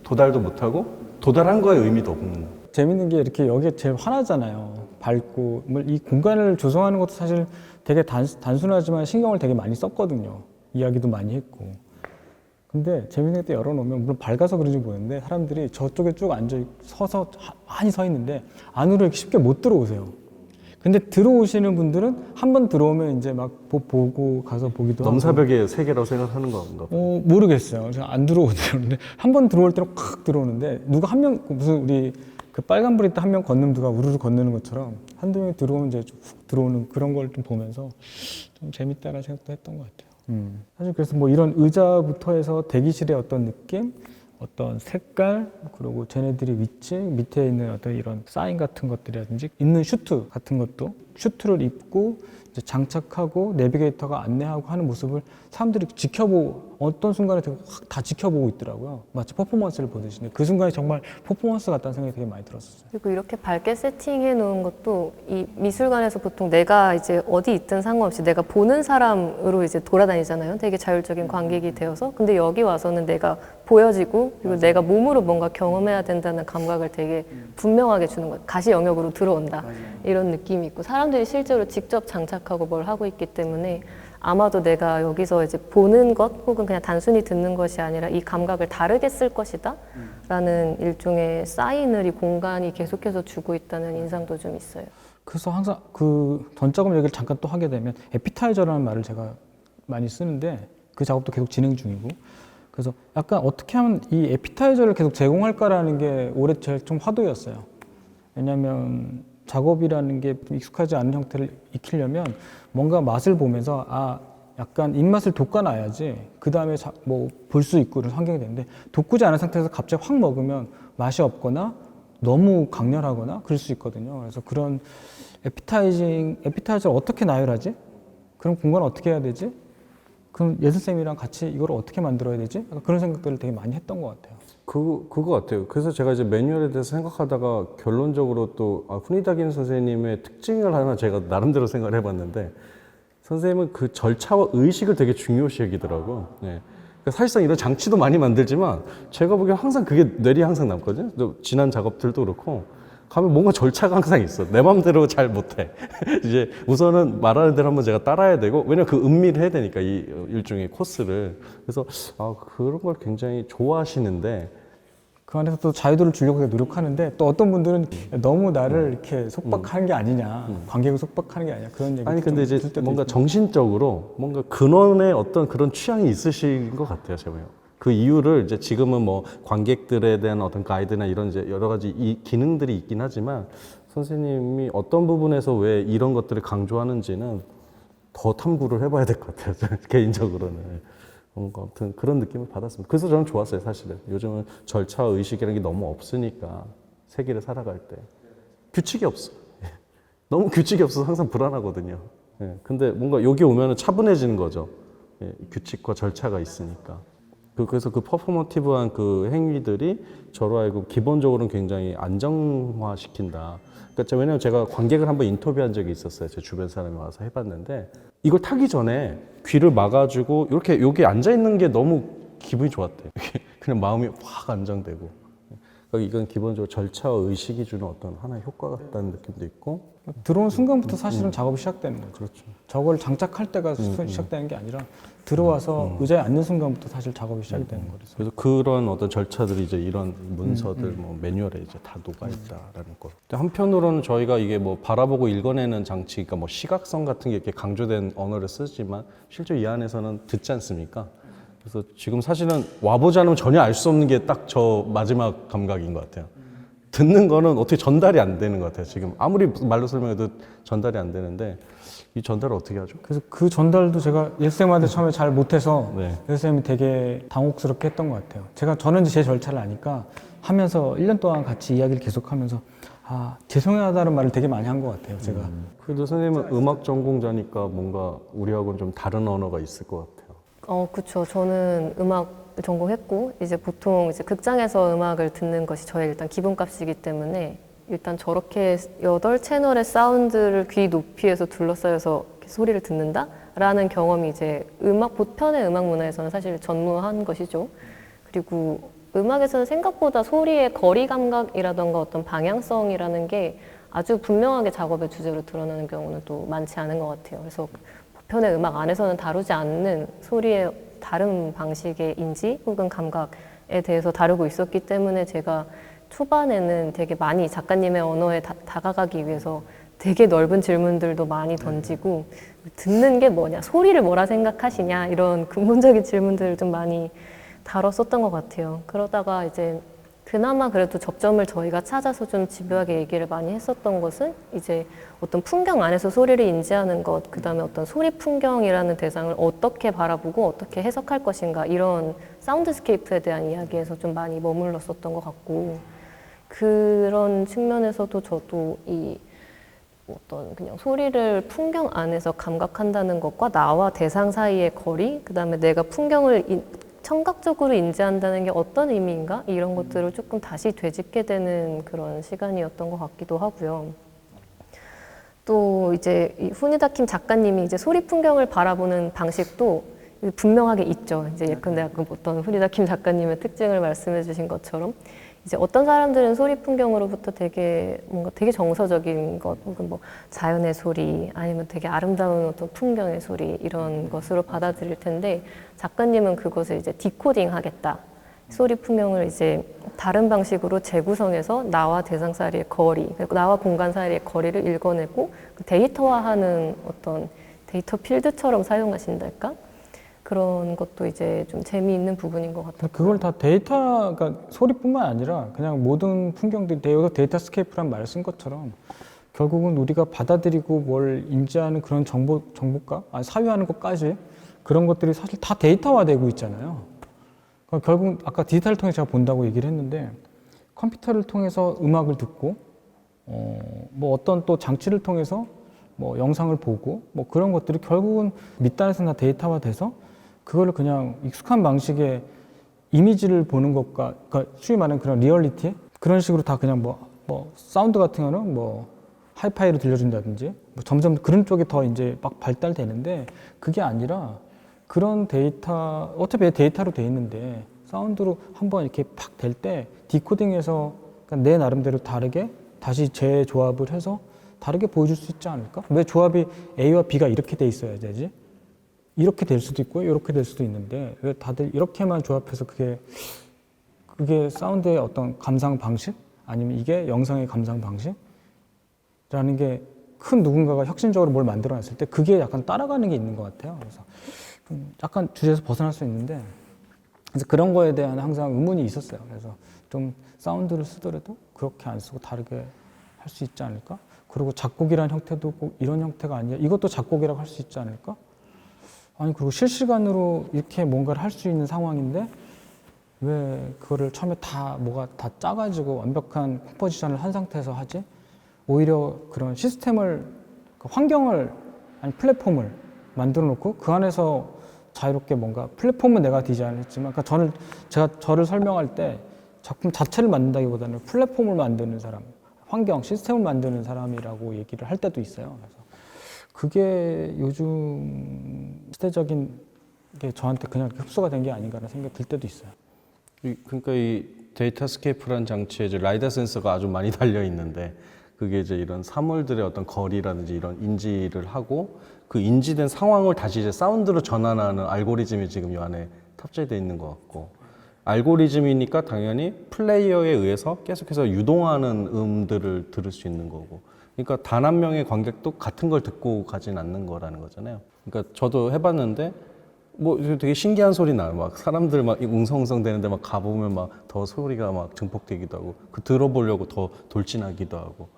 도달도 못하고 도달한 거에 의미도 없는. 재밌는 게 이렇게 여기에 제일 화나잖아요. 밝고 이 공간을 조성하는 것도 사실 되게 단순하지만 신경을 되게 많이 썼거든요. 이야기도 많이 했고. 근데 재밌는 게 열어놓으면 물론 밝아서 그런지 모르겠는데 사람들이 저쪽에 쭉 서서 많이 서 있는데 안으로 이렇게 쉽게 못 들어오세요. 근데 들어오시는 분들은 한 번 들어오면 이제 막 보고 가서 보기도 하고. 넘사벽의 세계라고 생각하는 건가 봐요. 모르겠어요. 그래서 안 들어오더라는데 한 번 들어올 때는 콱 들어오는데 누가 한 명 무슨 우리 그 빨간불 있다 한 명 건너면 누가 우르르 건너는 것처럼 한두 명이 들어오면 이제 훅 들어오는 그런 걸 좀 보면서 좀 재밌다는 생각도 했던 것 같아요. 사실 그래서 뭐 이런 의자부터 해서 대기실의 어떤 느낌, 어떤 색깔, 그리고 쟤네들이 위치, 밑에 있는 어떤 이런 사인 같은 것들이라든지 있는 슈트 같은 것도 슈트를 입고 이제 장착하고 내비게이터가 안내하고 하는 모습을 사람들이 어떤 순간에 되게 확 다 지켜보고 있더라고요. 마치 퍼포먼스를 보듯이. 그 순간이 정말 퍼포먼스 같다는 생각이 되게 많이 들었었어요. 그리고 이렇게 밝게 세팅해 놓은 것도 이 미술관에서 보통 내가 이제 어디 있든 상관없이 내가 보는 사람으로 이제 돌아다니잖아요. 되게 자율적인 관객이 되어서. 근데 여기 와서는 내가 보여지고 그리고 내가 몸으로 뭔가 경험해야 된다는 감각을 되게 분명하게 주는 거예요. 가시 영역으로 들어온다. 이런 느낌이 있고 사람들이 실제로 직접 장착하고 뭘 하고 있기 때문에 아마도 내가 여기서 이제 보는 것 혹은 그냥 단순히 듣는 것이 아니라 이 감각을 다르게 쓸 것이다 라는 일종의 사인을 이 공간이 계속해서 주고 있다는 인상도 좀 있어요. 그래서 항상 그 전작업 얘기를 잠깐 또 하게 되면 에피타이저라는 말을 제가 많이 쓰는데 그 작업도 계속 진행 중이고 그래서 약간 어떻게 하면 이 에피타이저를 계속 제공할까라는 게 올해 제일 좀 화두였어요. 왜냐하면 작업이라는 게 익숙하지 않은 형태를 익히려면 뭔가 맛을 보면서 약간 입맛을 돋궈놔야지 그 다음에 뭐 볼 수 있고 이런 환경이 되는데 돋구지 않은 상태에서 갑자기 확 먹으면 맛이 없거나 너무 강렬하거나 그럴 수 있거든요. 그래서 그런 에피타이저를 어떻게 나열하지? 그럼 공간을 어떻게 해야 되지? 그럼 예술쌤이랑 같이 이걸 어떻게 만들어야 되지? 약간 그런 생각들을 되게 많이 했던 것 같아요. 그거 같아요. 그래서 제가 이제 매뉴얼에 대해서 생각하다가 결론적으로 또 후니다긴 선생님의 특징을 하나 제가 나름대로 생각을 해봤는데 선생님은 그 절차와 의식을 되게 중요시 여기더라고요. 네. 그러니까 사실상 이런 장치도 많이 만들지만 제가 보기엔 항상 그게 뇌리에 항상 남거든요. 또 지난 작업들도 그렇고 가면 뭔가 절차가 항상 있어. 내 마음대로 잘 못해. 이제 우선은 말하는 대로 한번 제가 따라야 되고 왜냐면 그 음미를 해야 되니까 이 일종의 코스를. 그래서 그런 걸 굉장히 좋아하시는데 그 안에서 또 자유도를 주려고 노력하는데 또 어떤 분들은 너무 나를 이렇게 속박하는 게 아니냐, 관객을 속박하는 게 아니냐 그런 얘기. 아니 근데 이제 뭔가 정신적으로 뭔가 근원의 어떤 그런 취향이 있으신 것 같아요, 제가. 그 이유를 이제 지금은 뭐 관객들에 대한 어떤 가이드나 이런 이제 여러 가지 이 기능들이 있긴 하지만 선생님이 어떤 부분에서 왜 이런 것들을 강조하는지는 더 탐구를 해봐야 될 것 같아요, 개인적으로는. 뭔가 아무튼 그런 느낌을 받았습니다. 그래서 저는 좋았어요, 사실은. 요즘은 절차 의식이라는 게 너무 없으니까 세계를 살아갈 때 규칙이 없어. 너무 규칙이 없어서 항상 불안하거든요. 근데 뭔가 여기 오면은 차분해지는 거죠. 규칙과 절차가 있으니까. 그래서 그 퍼포머티브한 그 행위들이 저로 하여금 기본적으로는 굉장히 안정화시킨다. 그러니까 왜냐면 제가 관객을 한번 인터뷰한 적이 있었어요. 제 주변 사람이 와서 해봤는데 이걸 타기 전에 귀를 막아주고 이렇게 여기 앉아 있는 게 너무 기분이 좋았대요. 그냥 마음이 확 안정되고. 그러니까 이건 기본적으로 절차와 의식이 주는 어떤 하나의 효과 같다는 느낌도 있고. 들어온 순간부터 사실은 작업이 시작되는 거죠. 그렇죠. 저걸 장착할 때가 시작되는 게 아니라 들어와서 의자에 앉는 순간부터 사실 작업이 시작이 되는 거죠. 그래서 그런 어떤 절차들이 이제 이런 문서들, 뭐 매뉴얼에 이제 다 녹아 있다라는 거. 근데 한편으로는 저희가 이게 뭐 바라보고 읽어내는 장치, 그러니까 뭐 시각성 같은 게 이렇게 강조된 언어를 쓰지만 실제 이 안에서는 듣지 않습니까? 그래서 지금 사실은 와보지 않으면 전혀 알 수 없는 게 딱 저 마지막 감각인 것 같아요. 듣는 거는 어떻게 전달이 안 되는 것 같아요. 지금 아무리 말로 설명해도 전달이 안 되는데 이 전달을 어떻게 하죠? 그래서 그 전달도 제가 예수쌤한테 처음에 잘 못해서 네. 예수쌤이 되게 당혹스럽게 했던 것 같아요. 저는 이제 제 절차를 아니까 하면서 1년 동안 같이 이야기를 계속하면서 죄송하다는 말을 되게 많이 한 것 같아요. 제가. 그래도 선생님은 음악 전공자니까 뭔가 우리하고는 좀 다른 언어가 있을 것 같아요. 그쵸. 저는 음악 전공했고, 이제 보통 이제 극장에서 음악을 듣는 것이 저의 일단 기본값이기 때문에 일단 저렇게 8채널의 사운드를 귀 높이에서 둘러싸여서 소리를 듣는다? 라는 경험이 이제 보편의 음악 문화에서는 사실 전무한 것이죠. 그리고 음악에서는 생각보다 소리의 거리 감각이라던가 어떤 방향성이라는 게 아주 분명하게 작업의 주제로 드러나는 경우는 또 많지 않은 것 같아요. 그래서 보편의 음악 안에서는 다루지 않는 소리의 다른 방식의 인지 혹은 감각에 대해서 다루고 있었기 때문에 제가 초반에는 되게 많이 작가님의 언어에 다가가기 위해서 되게 넓은 질문들도 많이 던지고 듣는 게 뭐냐, 소리를 뭐라 생각하시냐 이런 근본적인 질문들을 좀 많이 다뤘었던 것 같아요. 그러다가 이제 그나마 그래도 접점을 저희가 찾아서 좀 집요하게 얘기를 많이 했었던 것은 이제 어떤 풍경 안에서 소리를 인지하는 것, 그 다음에 어떤 소리 풍경이라는 대상을 어떻게 바라보고 어떻게 해석할 것인가 이런 사운드스케이프에 대한 이야기에서 좀 많이 머물렀었던 것 같고 그런 측면에서도 저도 이 어떤 그냥 소리를 풍경 안에서 감각한다는 것과 나와 대상 사이의 거리, 그 다음에 내가 풍경을 청각적으로 인지한다는 게 어떤 의미인가? 이런 것들을 조금 다시 되짚게 되는 그런 시간이었던 것 같기도 하고요. 또 이제 후니다 킴 작가님이 이제 소리 풍경을 바라보는 방식도 분명하게 있죠. 이제 예컨대 아까 어떤 후니다 킴 작가님의 특징을 말씀해 주신 것처럼 이제 어떤 사람들은 소리 풍경으로부터 되게 뭔가 되게 정서적인 것 혹은 뭐 자연의 소리 아니면 되게 아름다운 어떤 풍경의 소리 이런 것으로 받아들일 텐데 작가님은 그것을 이제 디코딩 하겠다. 소리 풍경을 이제 다른 방식으로 재구성해서 나와 대상 사이의 거리, 나와 공간 사이의 거리를 읽어내고 데이터화하는 어떤 데이터 필드처럼 사용하신달까? 그런 것도 이제 좀 재미있는 부분인 것 같아요. 그걸 다 소리뿐만 아니라 그냥 모든 풍경들이 데이터 스케이프란 말을 쓴 것처럼 결국은 우리가 받아들이고 뭘 인지하는 그런 정보가, 사유하는 것까지 그런 것들이 사실 다 데이터화되고 있잖아요. 그러니까 결국 아까 디지털을 통해서 제가 본다고 얘기를 했는데 컴퓨터를 통해서 음악을 듣고 뭐 어떤 또 장치를 통해서 뭐 영상을 보고 뭐 그런 것들이 결국은 밑단에서 다 데이터화돼서 그거를 그냥 익숙한 방식의 이미지를 보는 것과 그러니까 소위 말하는 그런 리얼리티 그런 식으로 다 그냥 뭐 사운드 같은 거는 뭐 하이파이로 들려준다든지 뭐 점점 그런 쪽이 더 이제 막 발달되는데 그게 아니라 그런 데이터 어차피 데이터로 돼 있는데 사운드로 한번 이렇게 팍 될 때 디코딩해서 그러니까 내 나름대로 다르게 다시 재조합을 해서 다르게 보여줄 수 있지 않을까? 왜 조합이 A와 B가 이렇게 돼 있어야 되지? 이렇게 될 수도 있고 이렇게 될 수도 있는데 왜 다들 이렇게만 조합해서 그게 사운드의 어떤 감상 방식 아니면 이게 영상의 감상 방식이라는 게 큰 누군가가 혁신적으로 뭘 만들어냈을 때 그게 약간 따라가는 게 있는 것 같아요. 그래서 좀 약간 주제에서 벗어날 수 있는데 그래서 그런 거에 대한 항상 의문이 있었어요. 그래서 좀 사운드를 쓰더라도 그렇게 안 쓰고 다르게 할 수 있지 않을까? 그리고 작곡이라는 형태도 꼭 이런 형태가 아니라 이것도 작곡이라고 할 수 있지 않을까? 아니 그리고 실시간으로 이렇게 뭔가를 할 수 있는 상황인데 왜 그거를 처음에 뭐가 다 짜가지고 완벽한 컴포지션을 한 상태에서 하지? 오히려 그런 시스템을, 그 환경을, 아니 플랫폼을 만들어 놓고 그 안에서 자유롭게 뭔가 플랫폼은 내가 디자인을 했지만 그러니까 저를 설명할 때 작품 자체를 만든다기보다는 플랫폼을 만드는 사람, 환경, 시스템을 만드는 사람이라고 얘기를 할 때도 있어요. 그래서 그게 요즘 시대적인 게 저한테 그냥 흡수가 된 게 아닌가라는 생각이 들 때도 있어요. 그러니까 이 데이터스케이프라는 장치에 이제 라이다 센서가 아주 많이 달려 있는데 그게 이제 이런 사물들의 어떤 거리라든지 이런 인지를 하고 그 인지된 상황을 다시 이제 사운드로 전환하는 알고리즘이 지금 이 안에 탑재되어 있는 것 같고 알고리즘이니까 당연히 플레이어에 의해서 계속해서 유동하는 음들을 들을 수 있는 거고 그러니까 단 한 명의 관객도 같은 걸 듣고 가진 않는 거라는 거잖아요. 그러니까 저도 해봤는데 뭐 되게 신기한 소리 나요. 막 사람들 막 웅성웅성 되는데 막 가보면 막 더 소리가 막 증폭되기도 하고 그 들어보려고 더 돌진하기도 하고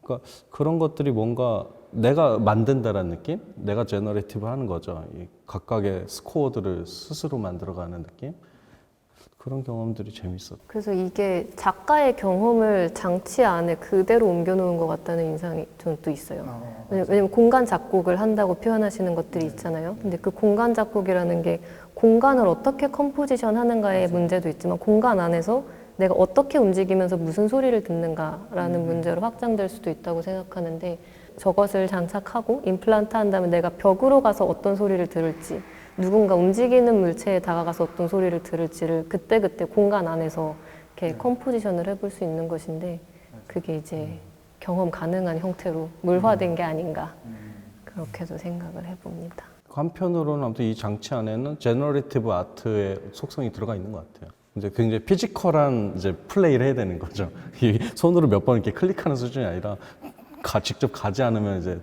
그러니까 그런 것들이 뭔가 내가 만든다라는 느낌? 내가 제너레이티브 하는 거죠. 이 각각의 스코어들을 스스로 만들어가는 느낌? 그런 경험들이 재밌었어요. 그래서 이게 작가의 경험을 장치 안에 그대로 옮겨놓은 것 같다는 인상이 저는 또 있어요. 왜냐면 공간 작곡을 한다고 표현하시는 것들이 있잖아요. 근데 그 공간 작곡이라는 게 공간을 어떻게 컴포지션 하는가의 문제도 있지만 공간 안에서 내가 어떻게 움직이면서 무슨 소리를 듣는가라는 문제로 확장될 수도 있다고 생각하는데 저것을 장착하고 임플란트 한다면 내가 벽으로 가서 어떤 소리를 들을지 누군가 움직이는 물체에 다가가서 어떤 소리를 들을지를 그때그때 공간 안에서 이렇게 컴포지션을 해볼 수 있는 것인데 그게 이제 경험 가능한 형태로 물화된 게 아닌가 그렇게도 생각을 해봅니다. 한편으로는 아무튼 이 장치 안에는 제너레이티브 아트의 속성이 들어가 있는 것 같아요. 이제 굉장히 피지컬한 이제 플레이를 해야 되는 거죠. 이 손으로 몇 번 이렇게 클릭하는 수준이 아니라 직접 가지 않으면 이제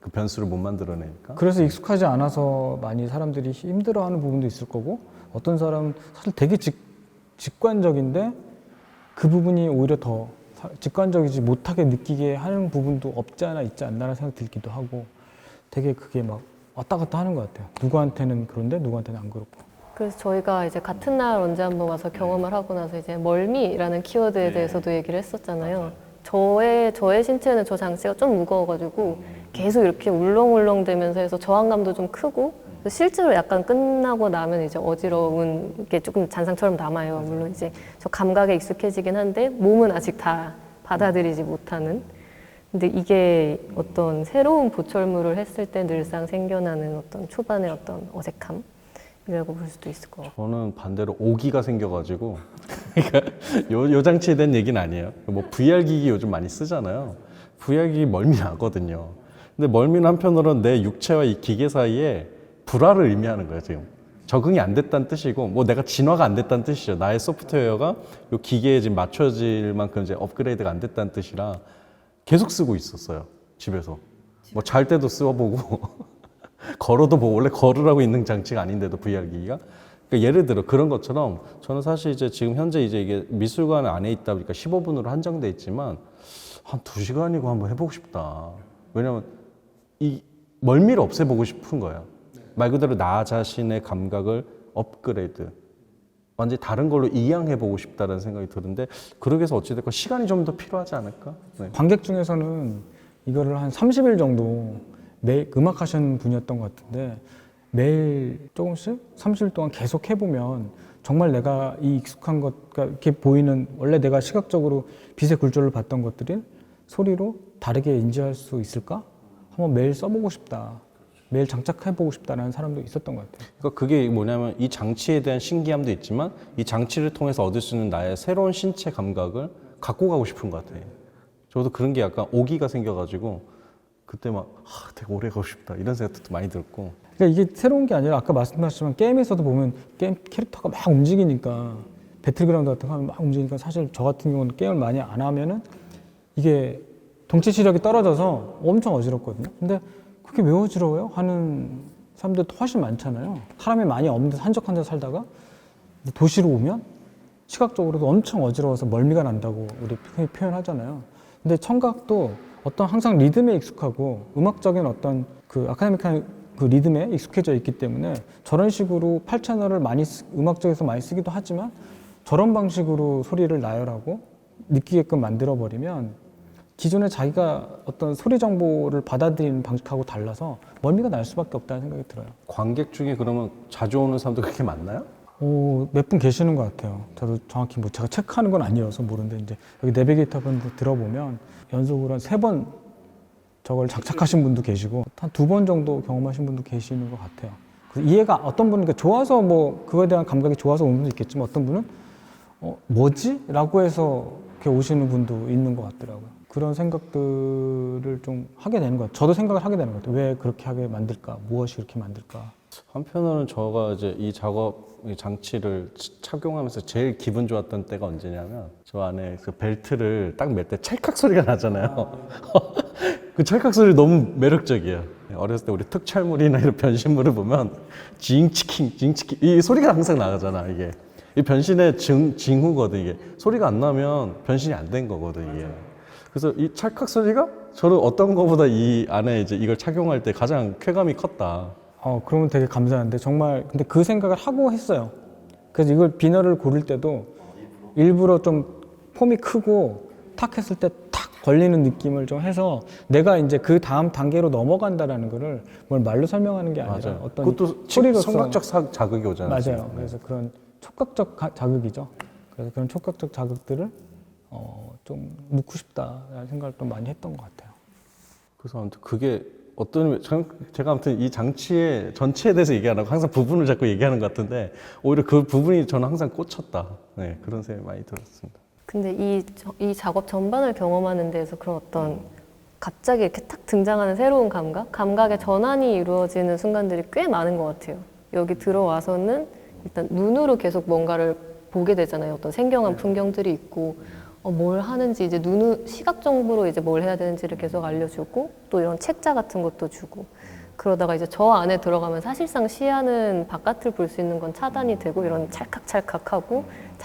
그 변수를 못 만들어내니까. 그래서 익숙하지 않아서 많이 사람들이 힘들어하는 부분도 있을 거고 어떤 사람은 사실 되게 직관적인데 그 부분이 오히려 더 직관적이지 못하게 느끼게 하는 부분도 없지 않아 있지 않나라는 생각이 들기도 하고 되게 그게 막 왔다 갔다 하는 것 같아요. 누구한테는 그런데 누구한테는 안 그렇고. 그래서 저희가 이제 같은 날 언제 한번 와서 경험을 하고 나서 이제 멀미라는 키워드에 대해서도 얘기를 했었잖아요. 저의 신체는 저 장치가 좀 무거워가지고 계속 이렇게 울렁울렁 되면서 해서 저항감도 좀 크고 실제로 약간 끝나고 나면 이제 어지러운 게 조금 잔상처럼 남아요. 물론 이제 저 감각에 익숙해지긴 한데 몸은 아직 다 받아들이지 못하는. 근데 이게 어떤 새로운 보철물을 했을 때 늘상 생겨나는 어떤 초반의 어떤 어색함이라고 볼 수도 있을 것 같아요. 저는 반대로 오기가 생겨가지고 그러니까 요 장치에 대한 얘기는 아니에요. 뭐 VR 기기 요즘 많이 쓰잖아요. VR 기기 멀미 나거든요. 근데 멀미는 한편으로는 내 육체와 이 기계 사이에 불화를 의미하는 거예요, 지금. 적응이 안 됐다는 뜻이고, 뭐 내가 진화가 안 됐다는 뜻이죠. 나의 소프트웨어가 요 기계에 지금 맞춰질 만큼 이제 업그레이드가 안 됐다는 뜻이라 계속 쓰고 있었어요, 집에서. 뭐 잘 때도 써보고, 걸어도 보고, 원래 걸으라고 있는 장치가 아닌데도 VR 기기가. 그러니까 예를 들어 그런 것처럼 저는 사실 이제 지금 현재 이제 이게 미술관 안에 있다 보니까 15분으로 한정돼 있지만 한 2시간이고 한번 해보고 싶다. 왜냐면 이 멀미를 없애보고 싶은 거예요. 말 그대로 나 자신의 감각을 업그레이드, 완전히 다른 걸로 이양해보고 싶다는 생각이 드는데 그러기 위해서 어찌됐건 시간이 좀 더 필요하지 않을까? 네. 관객 중에서는 이거를 한 30일 정도 매일 음악 하시는 분이었던 것 같은데 매일 조금씩 30일 동안 계속 해보면 정말 내가 이 익숙한 것, 그러니까 이렇게 보이는 원래 내가 시각적으로 빛의 굴절을 봤던 것들을 소리로 다르게 인지할 수 있을까? 한번 매일 써보고 싶다. 매일 장착해보고 싶다는 사람도 있었던 것 같아요. 그러니까 그게 뭐냐면 이 장치에 대한 신기함도 있지만 이 장치를 통해서 얻을 수 있는 나의 새로운 신체 감각을 갖고 가고 싶은 것 같아요. 저도 그런 게 약간 오기가 생겨가지고 그때 막 되게 오래 가고 싶다 이런 생각도 많이 들었고. 그러니까 이게 새로운 게 아니라 아까 말씀하셨지만 게임에서도 보면 게임 캐릭터가 막 움직이니까 배틀그라운드 같은 거 하면 막 움직이니까 사실 저 같은 경우는 게임을 많이 안 하면은 이게 동체 시력이 떨어져서 엄청 어지럽거든요. 근데 그게 왜 어지러워요? 하는 사람들도 훨씬 많잖아요. 사람이 많이 없는 데서 한적한 데서 살다가 도시로 오면 시각적으로도 엄청 어지러워서 멀미가 난다고 우리 흔히 표현하잖아요. 근데 청각도 어떤 항상 리듬에 익숙하고 음악적인 어떤 그 아카데믹한 그 리듬에 익숙해져 있기 때문에 저런 식으로 8채널을 많이 음악 쪽에서 많이 쓰기도 하지만 저런 방식으로 소리를 나열하고 느끼게끔 만들어 버리면 기존에 자기가 어떤 소리 정보를 받아들이는 방식하고 달라서 멀미가 날 수밖에 없다는 생각이 들어요. 관객 중에 그러면 자주 오는 사람도 그렇게 많나요? 몇 분 계시는 것 같아요. 저도 정확히 뭐 제가 체크하는 건 아니어서 모르는데 이제 여기 내비게이터 분 들어보면 연속으로 한 3번 저걸 장착하신 분도 계시고 한 2번 정도 경험하신 분도 계시는 것 같아요. 그래서 이해가 어떤 분은 좋아서 뭐 그거에 대한 감각이 좋아서 오는 분도 있겠지만 어떤 분은 뭐지? 라고 해서 이렇게 오시는 분도 있는 것 같더라고요. 그런 생각들을 좀 하게 되는 것 같아요. 저도 생각을 하게 되는 것 같아요. 왜 그렇게 하게 만들까? 무엇이 이렇게 만들까? 한편으로는 저가 이제 이 작업 이 장치를 착용하면서 제일 기분 좋았던 때가 언제냐면 저 안에 그 벨트를 딱 맬 때 찰칵 소리가 나잖아요. 그 찰칵 소리 너무 매력적이에요. 어렸을 때 우리 특촬물이나 이런 변신물을 보면 징치킹 징치킹 이 소리가 항상 나가잖아. 이게 이 변신의 징후거든. 이게 소리가 안 나면 변신이 안 된 거거든. 이게. 그래서 이 찰칵 소리가 저는 어떤 거보다 이 안에 이제 이걸 착용할 때 가장 쾌감이 컸다. 그러면 되게 감사한데 정말 근데 그 생각을 하고 했어요. 그래서 이걸 비너를 고를 때도 일부러 좀 폼이 크고 탁 했을 때 탁 걸리는 느낌을 좀 해서 내가 이제 그 다음 단계로 넘어간다라는 거를 뭘 말로 설명하는 게 아니라 맞아요. 어떤 그것도 소리로서 청각적 자극이 오잖아요. 맞아요. 그래서 그런 촉각적 자극이죠. 그래서 그런 촉각적 자극들을 좀 넣고 싶다라는 생각을 좀 많이 했던 것 같아요. 그래서 아무튼 그게 어떤 제가 아무튼 이 장치의 전체에 대해서 얘기 안 하고 항상 부분을 자꾸 얘기하는 것 같은데 오히려 그 부분이 저는 항상 꽂혔다. 네, 그런 생각이 많이 들었습니다. 근데 이 작업 전반을 경험하는 데에서 그런 어떤 갑자기 이렇게 탁 등장하는 새로운 감각의 전환이 이루어지는 순간들이 꽤 많은 것 같아요. 여기 들어와서는 일단 눈으로 계속 뭔가를 보게 되잖아요. 어떤 생경한 풍경들이 있고 뭘 하는지 이제 시각 정보로 이제 뭘 해야 되는지를 계속 알려주고 또 이런 책자 같은 것도 주고 그러다가 이제 저 안에 들어가면 사실상 시야는 바깥을 볼 수 있는 건 차단이 되고 이런 찰칵찰칵하고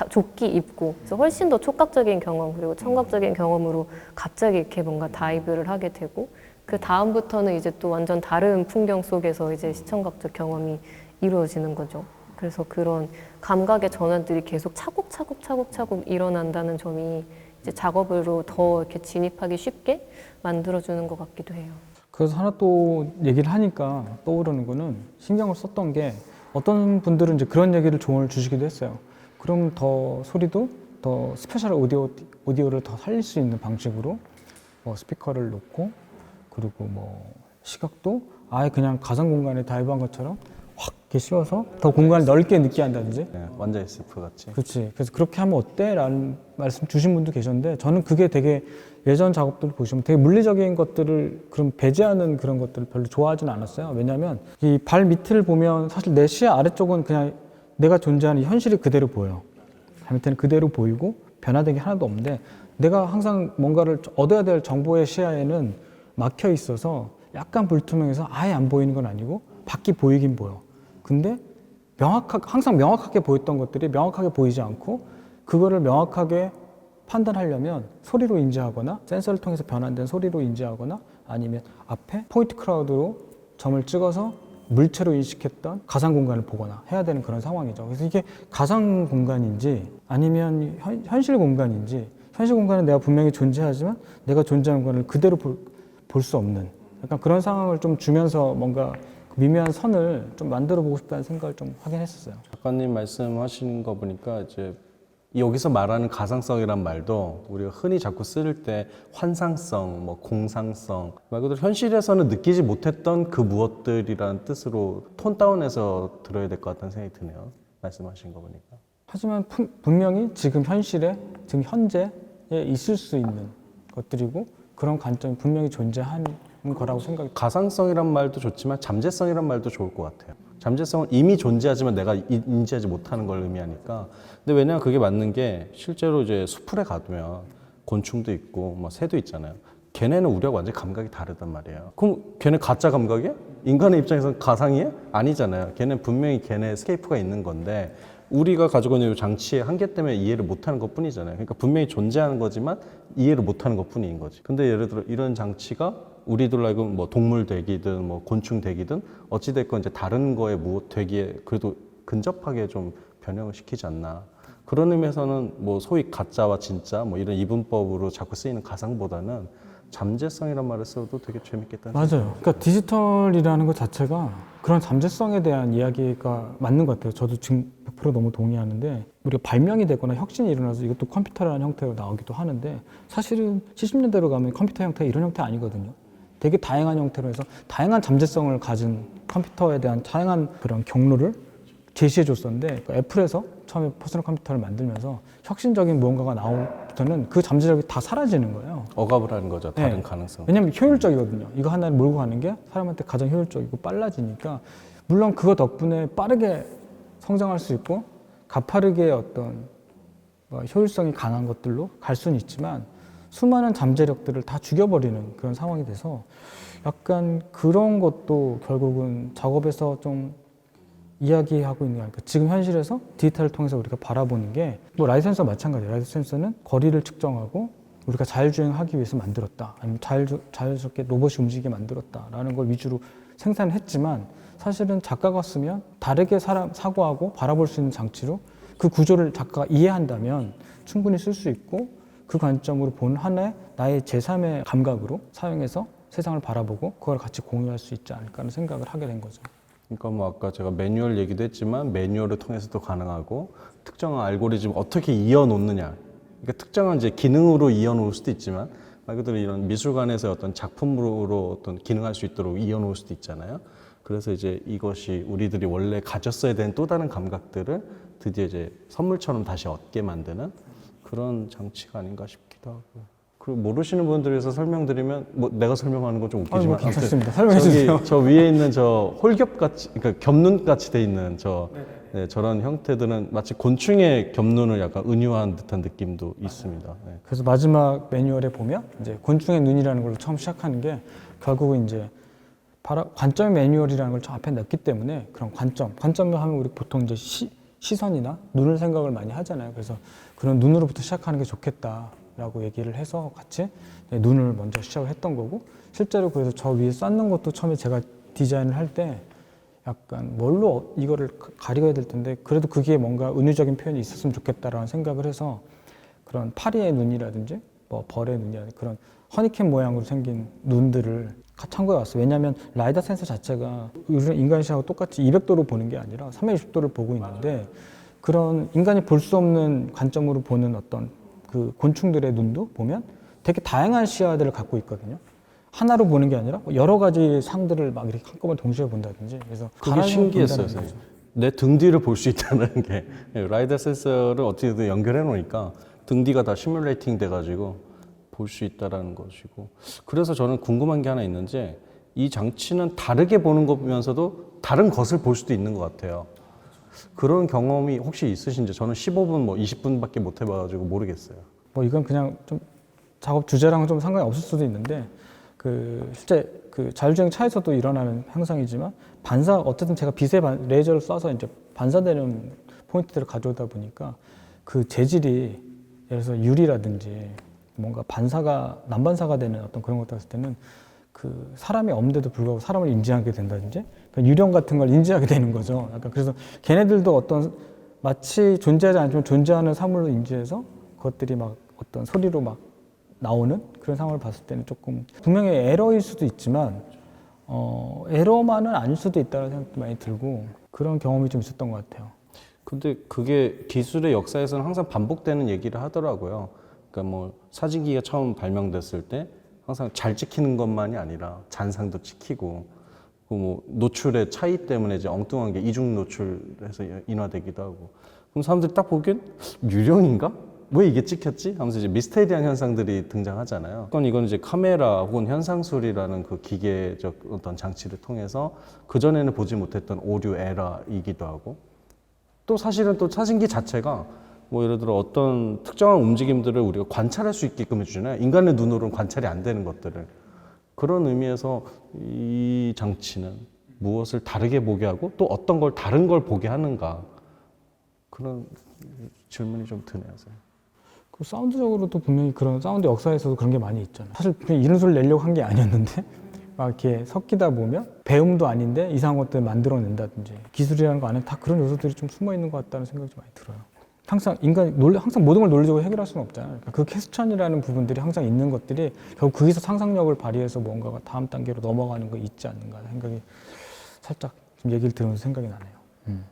조끼 입고 그래서 훨씬 더 촉각적인 경험 그리고 청각적인 경험으로 갑자기 이렇게 뭔가 다이브를 하게 되고 그 다음부터는 이제 또 완전 다른 풍경 속에서 이제 시청각적 경험이 이루어지는 거죠. 그래서 그런 감각의 전환들이 계속 차곡차곡 일어난다는 점이 이제 작업으로 더 이렇게 진입하기 쉽게 만들어주는 것 같기도 해요. 그래서 하나 또 얘기를 하니까 떠오르는 거는 신경을 썼던 게 어떤 분들은 이제 그런 얘기를 조언을 주시기도 했어요. 그럼 더 소리도 더 스페셜 오디오를 더 살릴 수 있는 방식으로 스피커를 놓고 그리고 시각도 아예 그냥 가상 공간에 다이브한 것처럼 확 이렇게 씌워서 더 공간을 넓게 느끼게 한다든지. 네, 완전 SF 같이. 그렇지. 그래서 그렇게 하면 어때? 라는 말씀 주신 분도 계셨는데 저는 그게 되게 예전 작업들을 보시면 되게 물리적인 것들을 그럼 배제하는 그런 것들을 별로 좋아하지는 않았어요. 왜냐하면 이 발 밑을 보면 사실 내 시야 아래쪽은 그냥 내가 존재하는 현실이 그대로 보여요. 발 밑에는 그대로 보이고 변화된 게 하나도 없는데 내가 항상 뭔가를 얻어야 될 정보의 시야에는 막혀 있어서 약간 불투명해서 아예 안 보이는 건 아니고 밖이 보이긴 보여. 근데 항상 명확하게 보였던 것들이 명확하게 보이지 않고 그거를 명확하게 판단하려면 소리로 인지하거나 센서를 통해서 변환된 소리로 인지하거나 아니면 앞에 포인트 클라우드로 점을 찍어서 물체로 인식했던 가상 공간을 보거나 해야 되는 그런 상황이죠. 그래서 이게 가상 공간인지 아니면 현실 공간인지, 현실 공간은 내가 분명히 존재하지만 내가 존재하는 공간을 그대로 볼 수 없는 약간 그런 상황을 좀 주면서 뭔가 그 미묘한 선을 좀 만들어 보고 싶다는 생각을 좀 하긴 했었어요. 작가님 말씀하시는 거 보니까 이제 여기서 말하는 가상성이란 말도 우리가 흔히 자꾸 쓸 때 환상성, 뭐 공상성 말 그대로 현실에서는 느끼지 못했던 그 무엇들이라는 뜻으로 톤 다운해서 들어야 될 것 같다는 생각이 드네요. 말씀하신 거 보니까. 하지만 분명히 지금 현실에, 지금 현재에 있을 수 있는 것들이고 그런 관점이 분명히 존재하는 거라고 생각이 가상성이란 말도 좋지만 잠재성이란 말도 좋을 것 같아요. 잠재성은 이미 존재하지만 내가 인지하지 못하는 걸 의미하니까. 근데 왜냐면 그게 맞는 게 실제로 이제 수풀에 가두면 곤충도 있고 뭐 새도 있잖아요. 걔네는 우리하고 완전히 감각이 다르단 말이에요. 그럼 걔네 가짜 감각이야? 인간의 입장에서는 가상이야? 아니잖아요. 걔는 분명히 걔네 스케이프가 있는 건데 우리가 가지고 있는 이 장치의 한계 때문에 이해를 못하는 것 뿐이잖아요. 그러니까 분명히 존재하는 거지만 이해를 못하는 것 뿐인 거지. 근데 예를 들어 이런 장치가 우리들로 하여금 뭐 동물 되기든 뭐 곤충 되기든 어찌됐건 이제 다른 거에 무엇 되기에 그래도 근접하게 좀 변형을 시키지 않나. 그런 의미에서는 뭐 소위 가짜와 진짜 뭐 이런 이분법으로 자꾸 쓰이는 가상보다는 잠재성이란 말을 써도 되게 재밌겠다는 맞아요. 그러니까 디지털이라는 것 자체가 그런 잠재성에 대한 이야기가 맞는 것 같아요. 저도 지금 100% 너무 동의하는데 우리가 발명이 되거나 혁신이 일어나서 이것도 컴퓨터라는 형태로 나오기도 하는데 사실은 70년대로 가면 컴퓨터 형태가 이런 형태 아니거든요. 되게 다양한 형태로 해서 다양한 잠재성을 가진 컴퓨터에 대한 다양한 그런 경로를 제시해 줬었는데 애플에서 처음에 퍼스널 컴퓨터를 만들면서 혁신적인 무언가가 나오부터는 그 잠재력이 다 사라지는 거예요. 억압을 하는 거죠. 다른 네. 가능성. 왜냐면 효율적이거든요. 이거 하나를 몰고 가는 게 사람한테 가장 효율적이고 빨라지니까 물론 그거 덕분에 빠르게 성장할 수 있고 가파르게 어떤 효율성이 강한 것들로 갈 수는 있지만 수많은 잠재력들을 다 죽여버리는 그런 상황이 돼서 약간 그런 것도 결국은 작업에서 좀 이야기하고 있는 게 아닐까. 지금 현실에서 디지털을 통해서 우리가 바라보는 게 뭐 라이트 센서 마찬가지예요. 라이트 센서는 거리를 측정하고 우리가 자율주행하기 위해서 만들었다. 아니면 자연스럽게 로봇이 움직이게 만들었다라는 걸 위주로 생산했지만 사실은 작가가 쓰면 다르게 사고하고 바라볼 수 있는 장치로 그 구조를 작가가 이해한다면 충분히 쓸 수 있고 그 관점으로 본 하나의 나의 제3의 감각으로 사용해서 세상을 바라보고 그걸 같이 공유할 수 있지 않을까 하는 생각을 하게 된 거죠. 그러니까 뭐 아까 제가 매뉴얼 얘기도 했지만 매뉴얼을 통해서도 가능하고 특정한 알고리즘을 어떻게 이어놓느냐. 그러니까 특정한 이제 기능으로 이어놓을 수도 있지만 말 그대로 이런 미술관에서 어떤 작품으로 어떤 기능할 수 있도록 이어놓을 수도 있잖아요. 그래서 이제 이것이 우리들이 원래 가졌어야 되는 또 다른 감각들을 드디어 이제 선물처럼 다시 얻게 만드는 그런 장치가 아닌가 싶기도 하고. 그리고 모르시는 분들 위해서 설명드리면 뭐 내가 설명하는 건 좀 웃기지만 괜찮습니다. 설명해 주세요. 저 위에 있는 저 홀겹 같이 그러니까 겹눈 같이 돼 있는 저런 형태들은 마치 곤충의 겹눈을 약간 은유한 듯한 느낌도 있습니다. 네. 그래서 마지막 매뉴얼에 보면 이제 곤충의 눈이라는 걸로 처음 시작하는 게 결국은 이제 관점 매뉴얼이라는 걸 저 앞에 넣기 때문에 그런 관점을 하면 우리 보통 이제 시선이나 눈을 생각을 많이 하잖아요. 그래서 그런 눈으로부터 시작하는 게 좋겠다라고 얘기를 해서 같이 눈을 먼저 시작을 했던 거고 실제로 그래서 저 위에 쌓는 것도 처음에 제가 디자인을 할 때 약간 뭘로 이거를 가리어야 될 텐데 그래도 그게 뭔가 은유적인 표현이 있었으면 좋겠다라는 생각을 해서 그런 파리의 눈이라든지 뭐 벌의 눈이라든지 그런 허니캠 모양으로 생긴 눈들을 참고해 왔어요. 왜냐하면 라이다 센서 자체가 인간의 시야하고 똑같이 200도로 보는 게 아니라 360도를 보고 있는데 그런 인간이 볼 수 없는 관점으로 보는 어떤 그 곤충들의 눈도 보면 되게 다양한 시야들을 갖고 있거든요. 하나로 보는 게 아니라 여러 가지 상들을 막 이렇게 한꺼번에 동시에 본다든지 그래서 그게 신기했어요. 내 등 뒤를 볼 수 있다는 게 라이다 센서를 어떻게든 연결해 놓으니까 등 뒤가 다 시뮬레이팅 돼가지고 볼 수 있다라는 것이고 그래서 저는 궁금한 게 하나 있는지 이 장치는 다르게 보는 거 보면서도 다른 것을 볼 수도 있는 것 같아요. 그런 경험이 혹시 있으신지 저는 15분 뭐 20분밖에 못 해봐가지고 모르겠어요. 뭐 이건 그냥 좀 작업 주제랑은 좀 상관이 없을 수도 있는데 그 실제 그 자율주행 차에서도 일어나는 현상이지만 어쨌든 제가 빛의 레이저를 쏴서 이제 반사되는 포인트들을 가져오다 보니까 그 재질이 예를 들어서 유리라든지 뭔가 난반사가 되는 어떤 그런 것들 했을 때는 그 사람이 없는데도 불구하고 사람을 인지하게 된다든지 그러니까 유령 같은 걸 인지하게 되는 거죠. 약간 그래서 걔네들도 어떤 마치 존재하지 않지만 존재하는 사물로 인지해서 그것들이 막 어떤 소리로 막 나오는 그런 상황을 봤을 때는 조금 분명히 에러일 수도 있지만 에러만은 아닐 수도 있다는 생각도 많이 들고 그런 경험이 좀 있었던 것 같아요. 근데 그게 기술의 역사에서는 항상 반복되는 얘기를 하더라고요. 그러니까 뭐 사진기가 처음 발명됐을 때 항상 잘 찍히는 것만이 아니라 잔상도 찍히고 뭐 노출의 차이 때문에 이제 엉뚱한 게 이중 노출해서 인화되기도 하고 그럼 사람들이 딱 보기엔 유령인가? 왜 이게 찍혔지? 하면서 이제 미스테리한 현상들이 등장하잖아요. 이건 이제 카메라 혹은 현상술이라는 그 기계적 어떤 장치를 통해서 그전에는 보지 못했던 오류 에러이기도 하고 또 사실은 또 사진기 자체가 뭐 예를 들어 어떤 특정한 움직임들을 우리가 관찰할 수 있게끔 해주잖아요. 인간의 눈으로는 관찰이 안 되는 것들을. 그런 의미에서 이 장치는 무엇을 다르게 보게 하고 또 어떤 걸 다른 걸 보게 하는가 그런 질문이 좀 드네요. 그 사운드적으로도 분명히 그런 사운드 역사에서도 그런 게 많이 있잖아요. 사실 그냥 이런 소리를 내려고 한 게 아니었는데 막 이렇게 섞이다 보면 배움도 아닌데 이상한 것들 만들어낸다든지 기술이라는 거 안에 다 그런 요소들이 좀 숨어 있는 것 같다는 생각이 좀 많이 들어요. 항상 항상 모든 걸 논리적으로 해결할 수는 없잖아요. 그러니까 그 퀘스천이라는 부분들이 항상 있는 것들이 결국 거기서 상상력을 발휘해서 뭔가가 다음 단계로 넘어가는 거 있지 않는가 생각이 살짝 좀 얘기를 들으면서 생각이 나네요.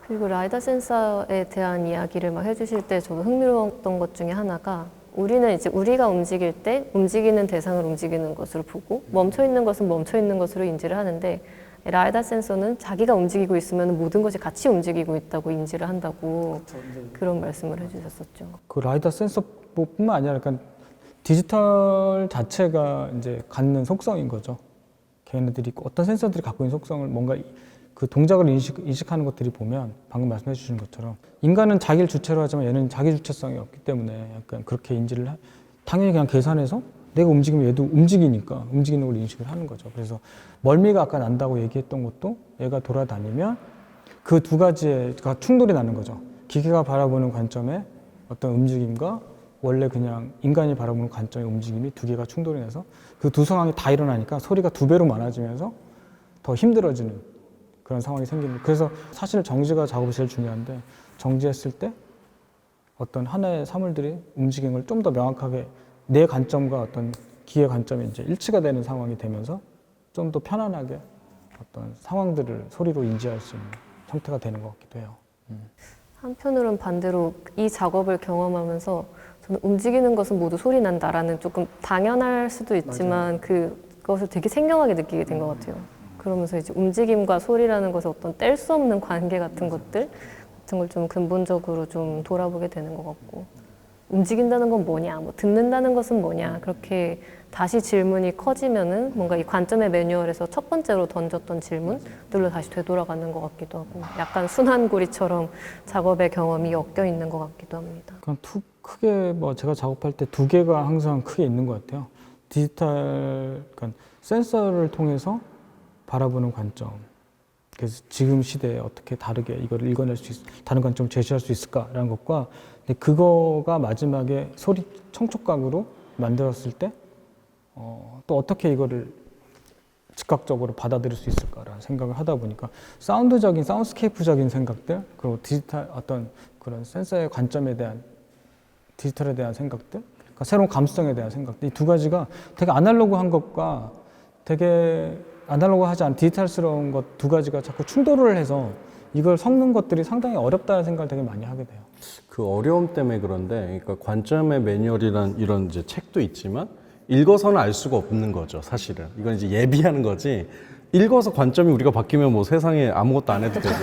그리고 라이다 센서에 대한 이야기를 막 해주실 때 저도 흥미로웠던 것 중에 하나가 우리는 이제 우리가 움직일 때 움직이는 대상을 움직이는 것으로 보고 멈춰 있는 것은 멈춰 있는 것으로 인지를 하는데 라이다 센서는 자기가 움직이고 있으면 모든 것이 같이 움직이고 있다고 인지를 한다고 그런 말씀을 해주셨었죠. 그 라이다 센서뿐만 아니라 약간 디지털 자체가 이제 갖는 속성인 거죠. 걔네들이 어떤 센서들이 갖고 있는 속성을 뭔가 그 동작을 인식하는 것들이 보면 방금 말씀해 주신 것처럼 인간은 자기를 주체로 하지만 얘는 자기 주체성이 없기 때문에 약간 그렇게 인지를 당연히 그냥 계산해서 내가 움직이면 얘도 움직이니까 움직이는 걸 인식을 하는 거죠. 그래서 멀미가 아까 난다고 얘기했던 것도 얘가 돌아다니면 그 두 가지가 충돌이 나는 거죠. 기계가 바라보는 관점의 어떤 움직임과 원래 그냥 인간이 바라보는 관점의 움직임이 두 개가 충돌이 나서 그 두 상황이 다 일어나니까 소리가 두 배로 많아지면서 더 힘들어지는 그런 상황이 생기는. 그래서 사실 정지가 작업이 제일 중요한데 정지했을 때 어떤 하나의 사물들이 움직이는 걸 좀 더 명확하게 내 관점과 어떤 기계 관점이 이제 일치가 되는 상황이 되면서 좀 더 편안하게 어떤 상황들을 소리로 인지할 수 있는 형태가 되는 것 같기도 해요. 한편으로는 반대로 이 작업을 경험하면서 저는 움직이는 것은 모두 소리 난다라는 조금 당연할 수도 있지만 그것을 되게 생경하게 느끼게 된 것 같아요. 그러면서 이제 움직임과 소리라는 것의 어떤 뗄 수 없는 관계 같은 것들 같은 걸 좀 근본적으로 좀 돌아보게 되는 것 같고 움직인다는 건 뭐냐, 뭐 듣는다는 것은 뭐냐 그렇게 다시 질문이 커지면은 뭔가 이 관점의 매뉴얼에서 첫 번째로 던졌던 질문들로 다시 되돌아가는 것 같기도 하고 약간 순환고리처럼 작업의 경험이 엮여 있는 것 같기도 합니다. 그냥 크게 뭐 제가 작업할 때 두 개가 항상 크게 있는 것 같아요. 디지털 그러니까 센서를 통해서 바라보는 관점. 그래서 지금 시대에 어떻게 다르게 이걸 읽어낼 수 다른 관점을 제시할 수 있을까라는 것과 근데 그거가 마지막에 소리 청촉각으로 만들었을 때 또 어떻게 이거를 즉각적으로 받아들일 수 있을까라는 생각을 하다 보니까 사운드스케이프적인 생각들 그리고 디지털 어떤 그런 센서의 관점에 대한 디지털에 대한 생각들 그러니까 새로운 감수성에 대한 생각들 이 두 가지가 되게 아날로그한 것과 되게 아날로그하지 않은 디지털스러운 것 두 가지가 자꾸 충돌을 해서 이걸 섞는 것들이 상당히 어렵다는 생각을 되게 많이 하게 돼요. 그 어려움 때문에 그런데 그러니까 관점의 매뉴얼이란 이런 이제 책도 있지만 읽어서는 알 수가 없는 거죠, 사실은. 이건 이제 예비하는 거지. 읽어서 관점이 우리가 바뀌면 뭐 세상에 아무것도 안 해도 되고.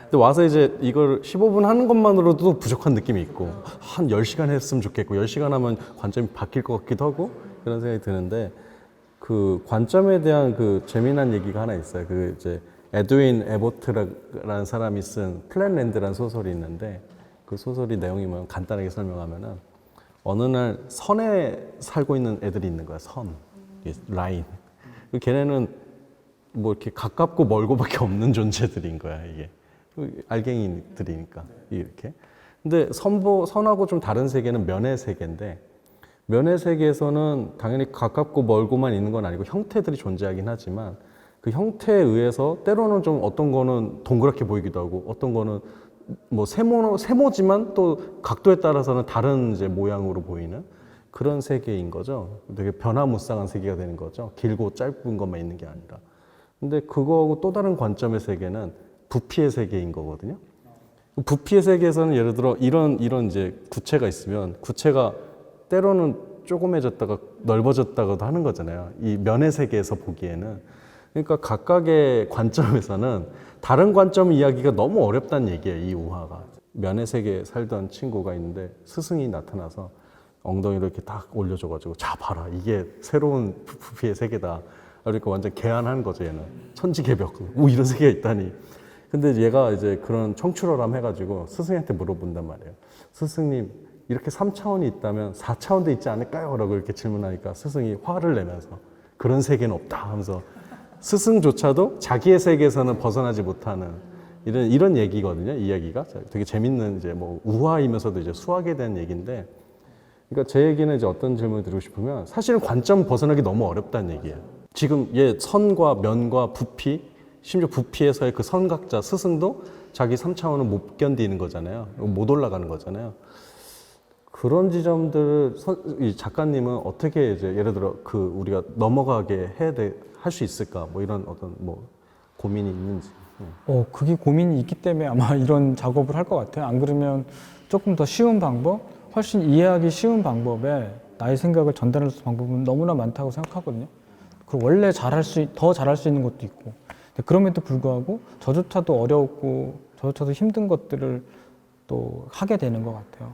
근데 와서 이제 이걸 15분 하는 것만으로도 부족한 느낌이 있고 한 10시간 했으면 좋겠고 10시간 하면 관점이 바뀔 것 같기도 하고 그런 생각이 드는데 그 관점에 대한 그 재미난 얘기가 하나 있어요. 그 이제 에드윈 에보트라는 사람이 쓴 플랜랜드라는 소설이 있는데 그 소설이 내용이 뭐 간단하게 설명하면은 어느 날 선에 살고 있는 애들이 있는 거야. 선, 라인. 걔네는 뭐 이렇게 가깝고 멀고밖에 없는 존재들인 거야 이게. 알갱이들이니까 이렇게. 근데 선하고 좀 다른 세계는 면의 세계인데 면의 세계에서는 당연히 가깝고 멀고만 있는 건 아니고 형태들이 존재하긴 하지만 그 형태에 의해서 때로는 좀 어떤 거는 동그랗게 보이기도 하고 어떤 거는 뭐 세모지만 또 각도에 따라서는 다른 이제 모양으로 보이는 그런 세계인 거죠. 되게 변화무쌍한 세계가 되는 거죠. 길고 짧은 것만 있는 게 아니라. 근데 그거하고 또 다른 관점의 세계는 부피의 세계인 거거든요. 부피의 세계에서는 예를 들어 이런 이제 구체가 있으면 구체가 때로는 조그매졌다가 넓어졌다가도 하는 거잖아요. 이 면의 세계에서 보기에는. 그러니까 각각의 관점에서는 다른 관점 이야기가 너무 어렵다는 얘기예요. 이 우화가. 면의 세계에 살던 친구가 있는데 스승이 나타나서 엉덩이를 이렇게 딱 올려줘가지고 자 봐라 이게 새로운 부피의 세계다. 그러니까 완전 개안한 거죠 얘는. 천지개벽. 오 이런 세계가 있다니. 근데 얘가 이제 그런 청출어람 해가지고 스승한테 물어본단 말이에요. 스승님 이렇게 3차원이 있다면 4차원도 있지 않을까요? 라고 이렇게 질문하니까 스승이 화를 내면서 그런 세계는 없다 하면서 스승조차도 자기의 세계에서는 벗어나지 못하는 이런 얘기거든요. 이 이야기가 되게 재밌는 이제 뭐 우화이면서도 이제 수학에 대한 얘기인데, 그러니까 제 얘기는 이제 어떤 질문을 드리고 싶으면 사실은 관점 벗어나기 너무 어렵다는 얘기예요. 지금 선과 면과 부피, 심지어 부피에서의 그 선각자 스승도 자기 3차원을 못 견디는 거잖아요. 못 올라가는 거잖아요. 그런 지점들을 이 작가님은 어떻게 이제 예를 들어 그 우리가 넘어가게 할 수 있을까? 뭐 이런 어떤 뭐 고민이 있는지. 그게 고민이 있기 때문에 아마 이런 작업을 할 것 같아요. 안 그러면 조금 더 쉬운 방법, 훨씬 이해하기 쉬운 방법에 나의 생각을 전달할 수 있는 방법은 너무나 많다고 생각하거든요. 그리고 원래 더 잘할 수 있는 것도 있고. 근데 그럼에도 불구하고 저조차도 어려웠고 저조차도 힘든 것들을 또 하게 되는 것 같아요.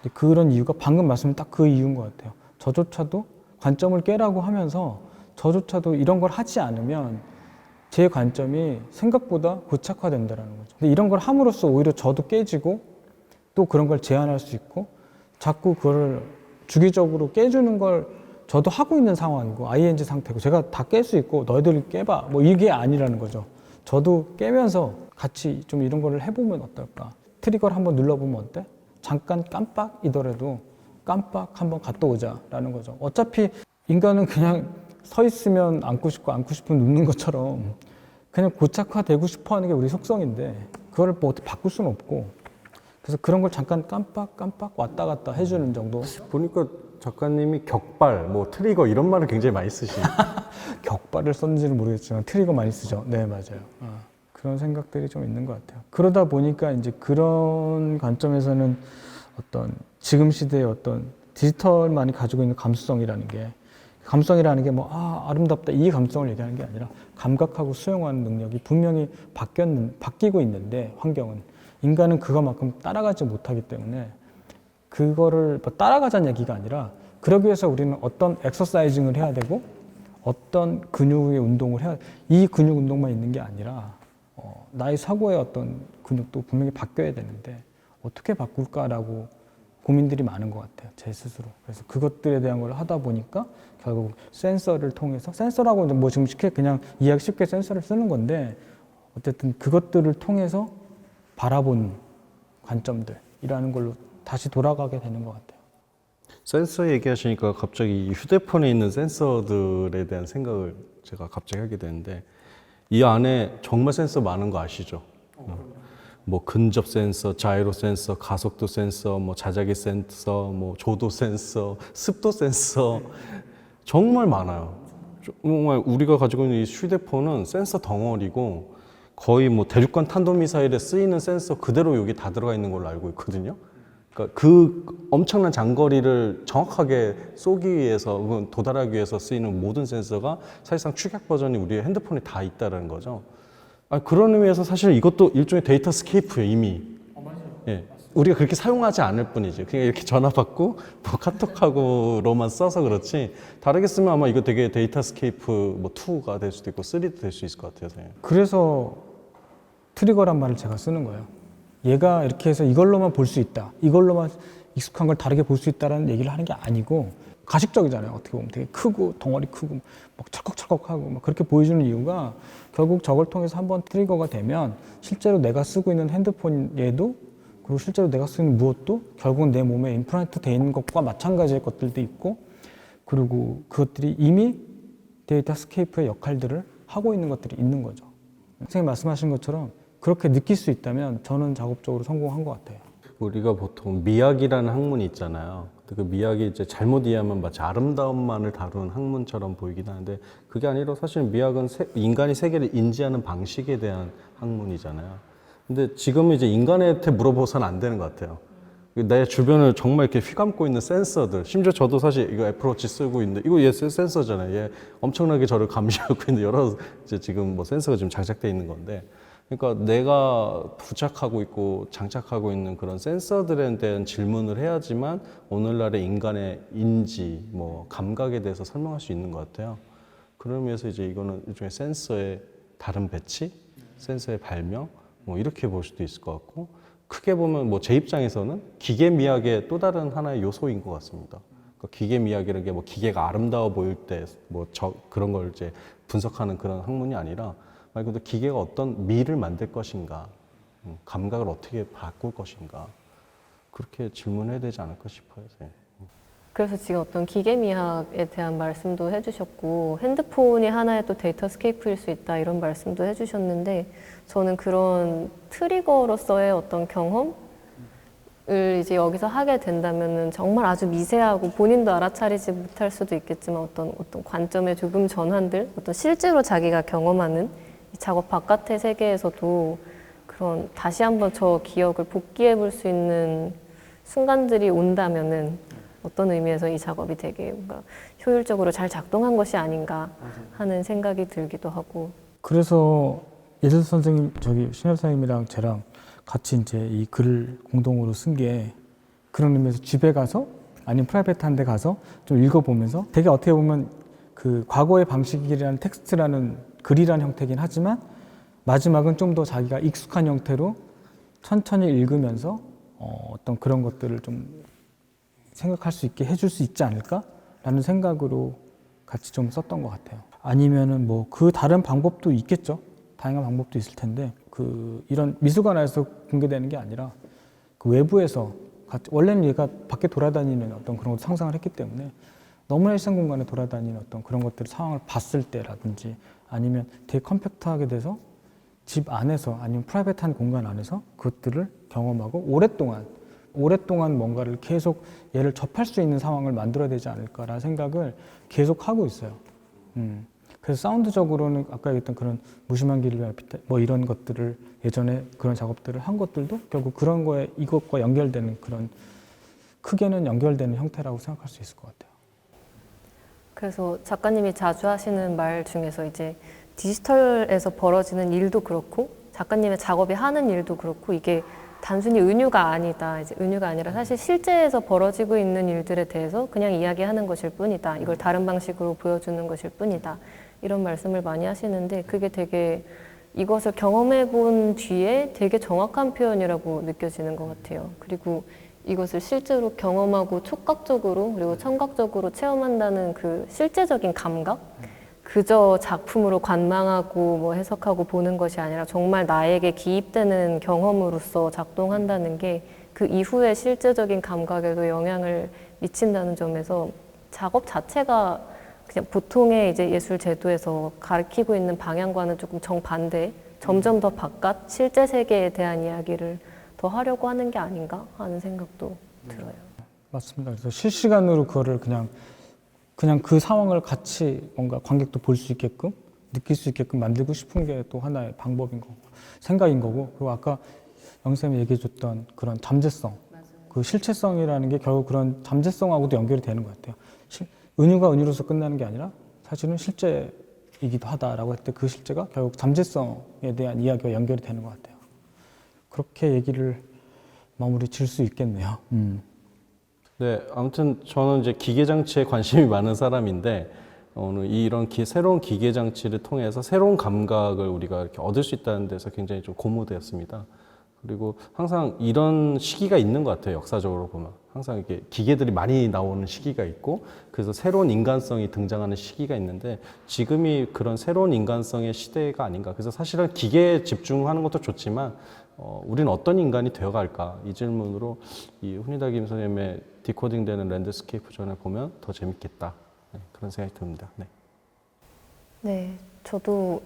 근데 그런 이유가 방금 말씀은 딱 그 이유인 것 같아요. 저조차도 관점을 깨라고 하면서 저조차도 이런 걸 하지 않으면 제 관점이 생각보다 고착화된다는 거죠. 근데 이런 걸 함으로써 오히려 저도 깨지고 또 그런 걸 제한할 수 있고 자꾸 그걸 주기적으로 깨주는 걸 저도 하고 있는 상황이고 ING 상태고 제가 다 깰 수 있고 너희들 깨봐 뭐 이게 아니라는 거죠. 저도 깨면서 같이 좀 이런 거를 해보면 어떨까. 트리거를 한번 눌러보면 어때? 잠깐 깜빡이더라도 깜빡 한번 갔다 오자라는 거죠. 어차피 인간은 그냥 서 있으면 앉고 싶으면 눕는 것처럼 그냥 고착화되고 싶어 하는 게 우리 속성인데 그거를 뭐 어떻게 바꿀 수는 없고 그래서 그런 걸 잠깐 깜빡 왔다 갔다 해주는 정도. 보니까 작가님이 격발, 뭐 트리거 이런 말을 굉장히 많이 쓰시네요. 격발을 썼는지는 모르겠지만 트리거 많이 쓰죠. 네, 맞아요. 그런 생각들이 좀 있는 것 같아요. 그러다 보니까 이제 그런 관점에서는 어떤 지금 시대의 어떤 디지털만이 가지고 있는 감수성이라는 게 뭐 아름답다 이 감성을 얘기하는 게 아니라 감각하고 수용하는 능력이 분명히 바뀌고 있는데 환경은 인간은 그거만큼 따라가지 못하기 때문에 그거를 뭐 따라가자는 얘기가 아니라 그러기 위해서 우리는 어떤 엑서사이징을 해야 되고 어떤 근육의 운동을 해야 이 근육 운동만 있는 게 아니라 나의 사고의 어떤 근육도 분명히 바뀌어야 되는데 어떻게 바꿀까라고 고민들이 많은 것 같아요. 제 스스로. 그래서 그것들에 대한 걸 하다 보니까 결국 센서를 통해서 센서라고 뭐 지금 그냥 이해하기 쉽게 센서를 쓰는 건데 어쨌든 그것들을 통해서 바라본 관점들이라는 걸로 다시 돌아가게 되는 것 같아요. 센서 얘기하시니까 갑자기 휴대폰에 있는 센서들에 대한 생각을 제가 갑자기 하게 되는데 이 안에 정말 센서 많은 거 아시죠? 뭐 근접 센서, 자이로 센서, 가속도 센서, 뭐 자작이 센서, 뭐 조도 센서, 습도 센서 정말 많아요. 정말 우리가 가지고 있는 이 휴대폰은 센서 덩어리고 거의 뭐 대륙간 탄도미사일에 쓰이는 센서 그대로 여기 다 들어가 있는 걸로 알고 있거든요. 그러니까 그 엄청난 장거리를 정확하게 쏘기 위해서 혹은 도달하기 위해서 쓰이는 모든 센서가 사실상 축약 버전이 우리의 핸드폰에 다 있다는 거죠. 그런 의미에서 사실 이것도 일종의 데이터 스케이프예요, 이미. 맞아요. 예. 우리가 그렇게 사용하지 않을 뿐이지. 그냥 이렇게 전화 받고 뭐 카톡하고로만 써서 그렇지. 다르게 쓰면 아마 이거 되게 데이터 스케이프 뭐 2가 될 수도 있고 3도 될 수 있을 것 같아요. 그래서 트리거란 말을 제가 쓰는 거예요. 얘가 이렇게 해서 이걸로만 볼 수 있다. 이걸로만 익숙한 걸 다르게 볼 수 있다라는 얘기를 하는 게 아니고 가식적이잖아요. 어떻게 보면 되게 크고 덩어리 크고 막 철컥철컥하고 막 그렇게 보여주는 이유가 결국 저걸 통해서 한번 트리거가 되면 실제로 내가 쓰고 있는 핸드폰에도 그리고 실제로 내가 쓰는 무엇도 결국은 내 몸에 임플란트 돼 있는 것과 마찬가지의 것들도 있고 그리고 그것들이 이미 데이터 스케이프의 역할들을 하고 있는 것들이 있는 거죠. 선생님 말씀하신 것처럼 그렇게 느낄 수 있다면 저는 작업적으로 성공한 것 같아요. 우리가 보통 미학이라는 학문이 있잖아요. 그 미학이 이제 잘못 이해하면 마치 아름다움만을 다루는 학문처럼 보이긴 하는데 그게 아니라 사실 미학은 인간이 세계를 인지하는 방식에 대한 학문이잖아요. 근데 지금은 이제 인간한테 물어보서는 안 되는 것 같아요. 내 주변을 정말 이렇게 휘감고 있는 센서들, 심지어 저도 사실 이거 애플워치 쓰고 있는데 이거 얘 센서잖아요. 얘 엄청나게 저를 감시하고 있는 여러 이제 지금 뭐 센서가 지금 장착돼 있는 건데, 그러니까 내가 부착하고 있고 장착하고 있는 그런 센서들에 대한 질문을 해야지만 오늘날의 인간의 인지, 뭐 감각에 대해서 설명할 수 있는 것 같아요. 그런 의미에서 이제 이거는 일종의 센서의 다른 배치, 센서의 발명, 뭐 이렇게 볼 수도 있을 것 같고. 크게 보면 뭐 제 입장에서는 기계 미학의 또 다른 하나의 요소인 것 같습니다. 그러니까 기계 미학이라는 게 뭐 기계가 아름다워 보일 때 뭐 그런 걸 이제 분석하는 그런 학문이 아니라 말 그대로 기계가 어떤 미를 만들 것인가, 감각을 어떻게 바꿀 것인가 그렇게 질문해야 되지 않을까 싶어요. 그래서 지금 어떤 기계미학에 대한 말씀도 해주셨고 핸드폰이 하나의 또 데이터 스케이프일 수 있다 이런 말씀도 해주셨는데 저는 그런 트리거로서의 어떤 경험을 이제 여기서 하게 된다면은 정말 아주 미세하고 본인도 알아차리지 못할 수도 있겠지만 어떤 관점의 조금 전환들, 어떤 실제로 자기가 경험하는 이 작업 바깥의 세계에서도 그런 다시 한번 저 기억을 복기해 볼 수 있는 순간들이 온다면은 어떤 의미에서 이 작업이 되게 뭔가 효율적으로 잘 작동한 것이 아닌가 하는 생각이 들기도 하고. 그래서 예술 선생님, 신엽 선생님이랑 저랑 같이 이제 이 글을 공동으로 쓴 게 그런 의미에서 집에 가서 아니면 프라이빗한 데 가서 좀 읽어보면서 되게 어떻게 보면 그 과거의 방식이라는 텍스트라는 글이라는 형태긴 하지만 마지막은 좀 더 자기가 익숙한 형태로 천천히 읽으면서 어떤 그런 것들을 좀 생각할 수 있게 해줄 수 있지 않을까라는 생각으로 같이 좀 썼던 것 같아요. 아니면은 뭐 그 다른 방법도 있겠죠. 다양한 방법도 있을 텐데 이런 미술관 안에서 공개되는 게 아니라 그 외부에서 원래는 얘가 밖에 돌아다니는 어떤 그런 것도 상상을 했기 때문에 너무나 일상 공간에 돌아다니는 어떤 그런 것들 상황을 봤을 때라든지 아니면 되게 컴팩트하게 돼서 집 안에서 아니면 프라이빗한 공간 안에서 그것들을 경험하고 오랫동안 뭔가를 계속 얘를 접할 수 있는 상황을 만들어야 되지 않을까라는 생각을 계속 하고 있어요. 그래서 사운드적으로는 아까 얘기했던 그런 무심한 길을 뭐 이런 것들을 예전에 그런 작업들을 한 것들도 결국 그런 거에 이것과 연결되는 그런 크게는 연결되는 형태라고 생각할 수 있을 것 같아요. 그래서 작가님이 자주 하시는 말 중에서 이제 디지털에서 벌어지는 일도 그렇고 작가님의 작업이 하는 일도 그렇고 이게 단순히 은유가 아니다. 이제 은유가 아니라 사실 실제에서 벌어지고 있는 일들에 대해서 그냥 이야기하는 것일 뿐이다. 이걸 다른 방식으로 보여주는 것일 뿐이다. 이런 말씀을 많이 하시는데 그게 되게 이것을 경험해 본 뒤에 되게 정확한 표현이라고 느껴지는 것 같아요. 그리고 이것을 실제로 경험하고 촉각적으로 그리고 청각적으로 체험한다는 그 실제적인 감각? 그저 작품으로 관망하고 뭐 해석하고 보는 것이 아니라 정말 나에게 기입되는 경험으로서 작동한다는 게 그 이후에 실제적인 감각에도 영향을 미친다는 점에서 작업 자체가 그냥 보통의 이제 예술 제도에서 가르치고 있는 방향과는 조금 정반대, 점점 더 바깥 실제 세계에 대한 이야기를 더 하려고 하는 게 아닌가 하는 생각도 들어요. 맞습니다. 그래서 실시간으로 그거를 그냥 그 상황을 같이 뭔가 관객도 볼 수 있게끔 느낄 수 있게끔 만들고 싶은 게 또 하나의 방법인 거고 생각인 거고 그리고 아까 영쌤이 얘기해 줬던 그런 잠재성 그 실체성이라는 게 결국 그런 잠재성하고도 연결이 되는 것 같아요. 은유가 은유로서 끝나는 게 아니라 사실은 실제이기도 하다라고 했을 때 그 실제가 결국 잠재성에 대한 이야기와 연결이 되는 것 같아요. 그렇게 얘기를 마무리 질 수 있겠네요. 네, 아무튼 저는 이제 기계 장치에 관심이 많은 사람인데 오늘 이런 새로운 기계 장치를 통해서 새로운 감각을 우리가 이렇게 얻을 수 있다는 데서 굉장히 좀 고무되었습니다. 그리고 항상 이런 시기가 있는 것 같아요. 역사적으로 보면 항상 이렇게 기계들이 많이 나오는 시기가 있고 그래서 새로운 인간성이 등장하는 시기가 있는데 지금이 그런 새로운 인간성의 시대가 아닌가. 그래서 사실은 기계에 집중하는 것도 좋지만 우리는 어떤 인간이 되어갈까 이 질문으로 이 훈이다 김 선생님의 디코딩되는 랜드스케이프전을 보면 더 재밌겠다. 네, 그런 생각이 듭니다. 네. 네, 저도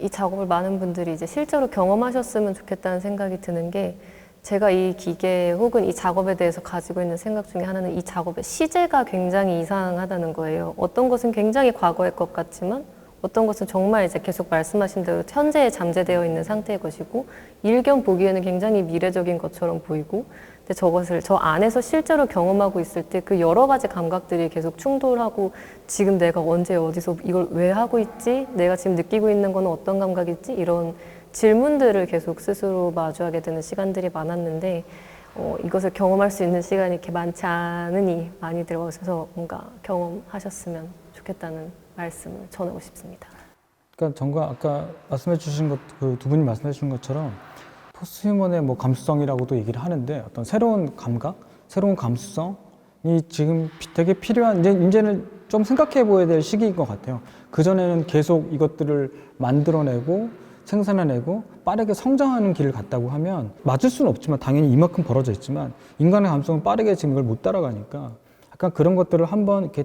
이 작업을 많은 분들이 이제 실제로 경험하셨으면 좋겠다는 생각이 드는 게 제가 이 기계 혹은 이 작업에 대해서 가지고 있는 생각 중에 하나는 이 작업의 시제가 굉장히 이상하다는 거예요. 어떤 것은 굉장히 과거의 것 같지만 어떤 것은 정말 이제 계속 말씀하신 대로 현재에 잠재되어 있는 상태의 것이고 일견 보기에는 굉장히 미래적인 것처럼 보이고 근데 저것을 저 안에서 실제로 경험하고 있을 때 그 여러 가지 감각들이 계속 충돌하고 지금 내가 언제 어디서 이걸 왜 하고 있지? 내가 지금 느끼고 있는 건 어떤 감각이지? 이런 질문들을 계속 스스로 마주하게 되는 시간들이 많았는데 이것을 경험할 수 있는 시간이 이렇게 많지 않으니 많이 들어오셔서 뭔가 경험하셨으면 좋겠다는 말씀을 전하고 싶습니다. 그러니까 정과 아까 말씀해 주신 것, 그 두 분이 말씀해 주신 것처럼 포스트휴먼의 뭐 감수성이라고도 얘기를 하는데 어떤 새로운 감각, 새로운 감수성이 지금 되게 필요한 이제는 좀 생각해 보아야 될 시기인 것 같아요. 그전에는 계속 이것들을 만들어내고 생산해내고 빠르게 성장하는 길을 갔다고 하면 맞을 수는 없지만 당연히 이만큼 벌어져 있지만 인간의 감성은 빠르게 지금 이걸 못 따라가니까 약간 그런 것들을 한번 이렇게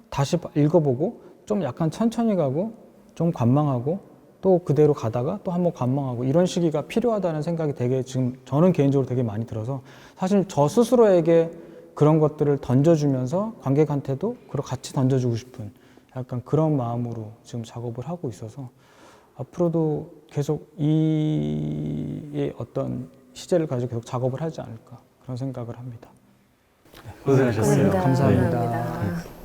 다시 읽어보고 좀 약간 천천히 가고 좀 관망하고 또 그대로 가다가 또 한번 관망하고 이런 시기가 필요하다는 생각이 되게 지금 저는 개인적으로 되게 많이 들어서 사실 저 스스로에게 그런 것들을 던져주면서 관객한테도 그걸 같이 던져주고 싶은 약간 그런 마음으로 지금 작업을 하고 있어서 앞으로도 계속 이 어떤 시제를 가지고 계속 작업을 하지 않을까 그런 생각을 합니다. 고생하셨어요. 감사합니다. 감사합니다.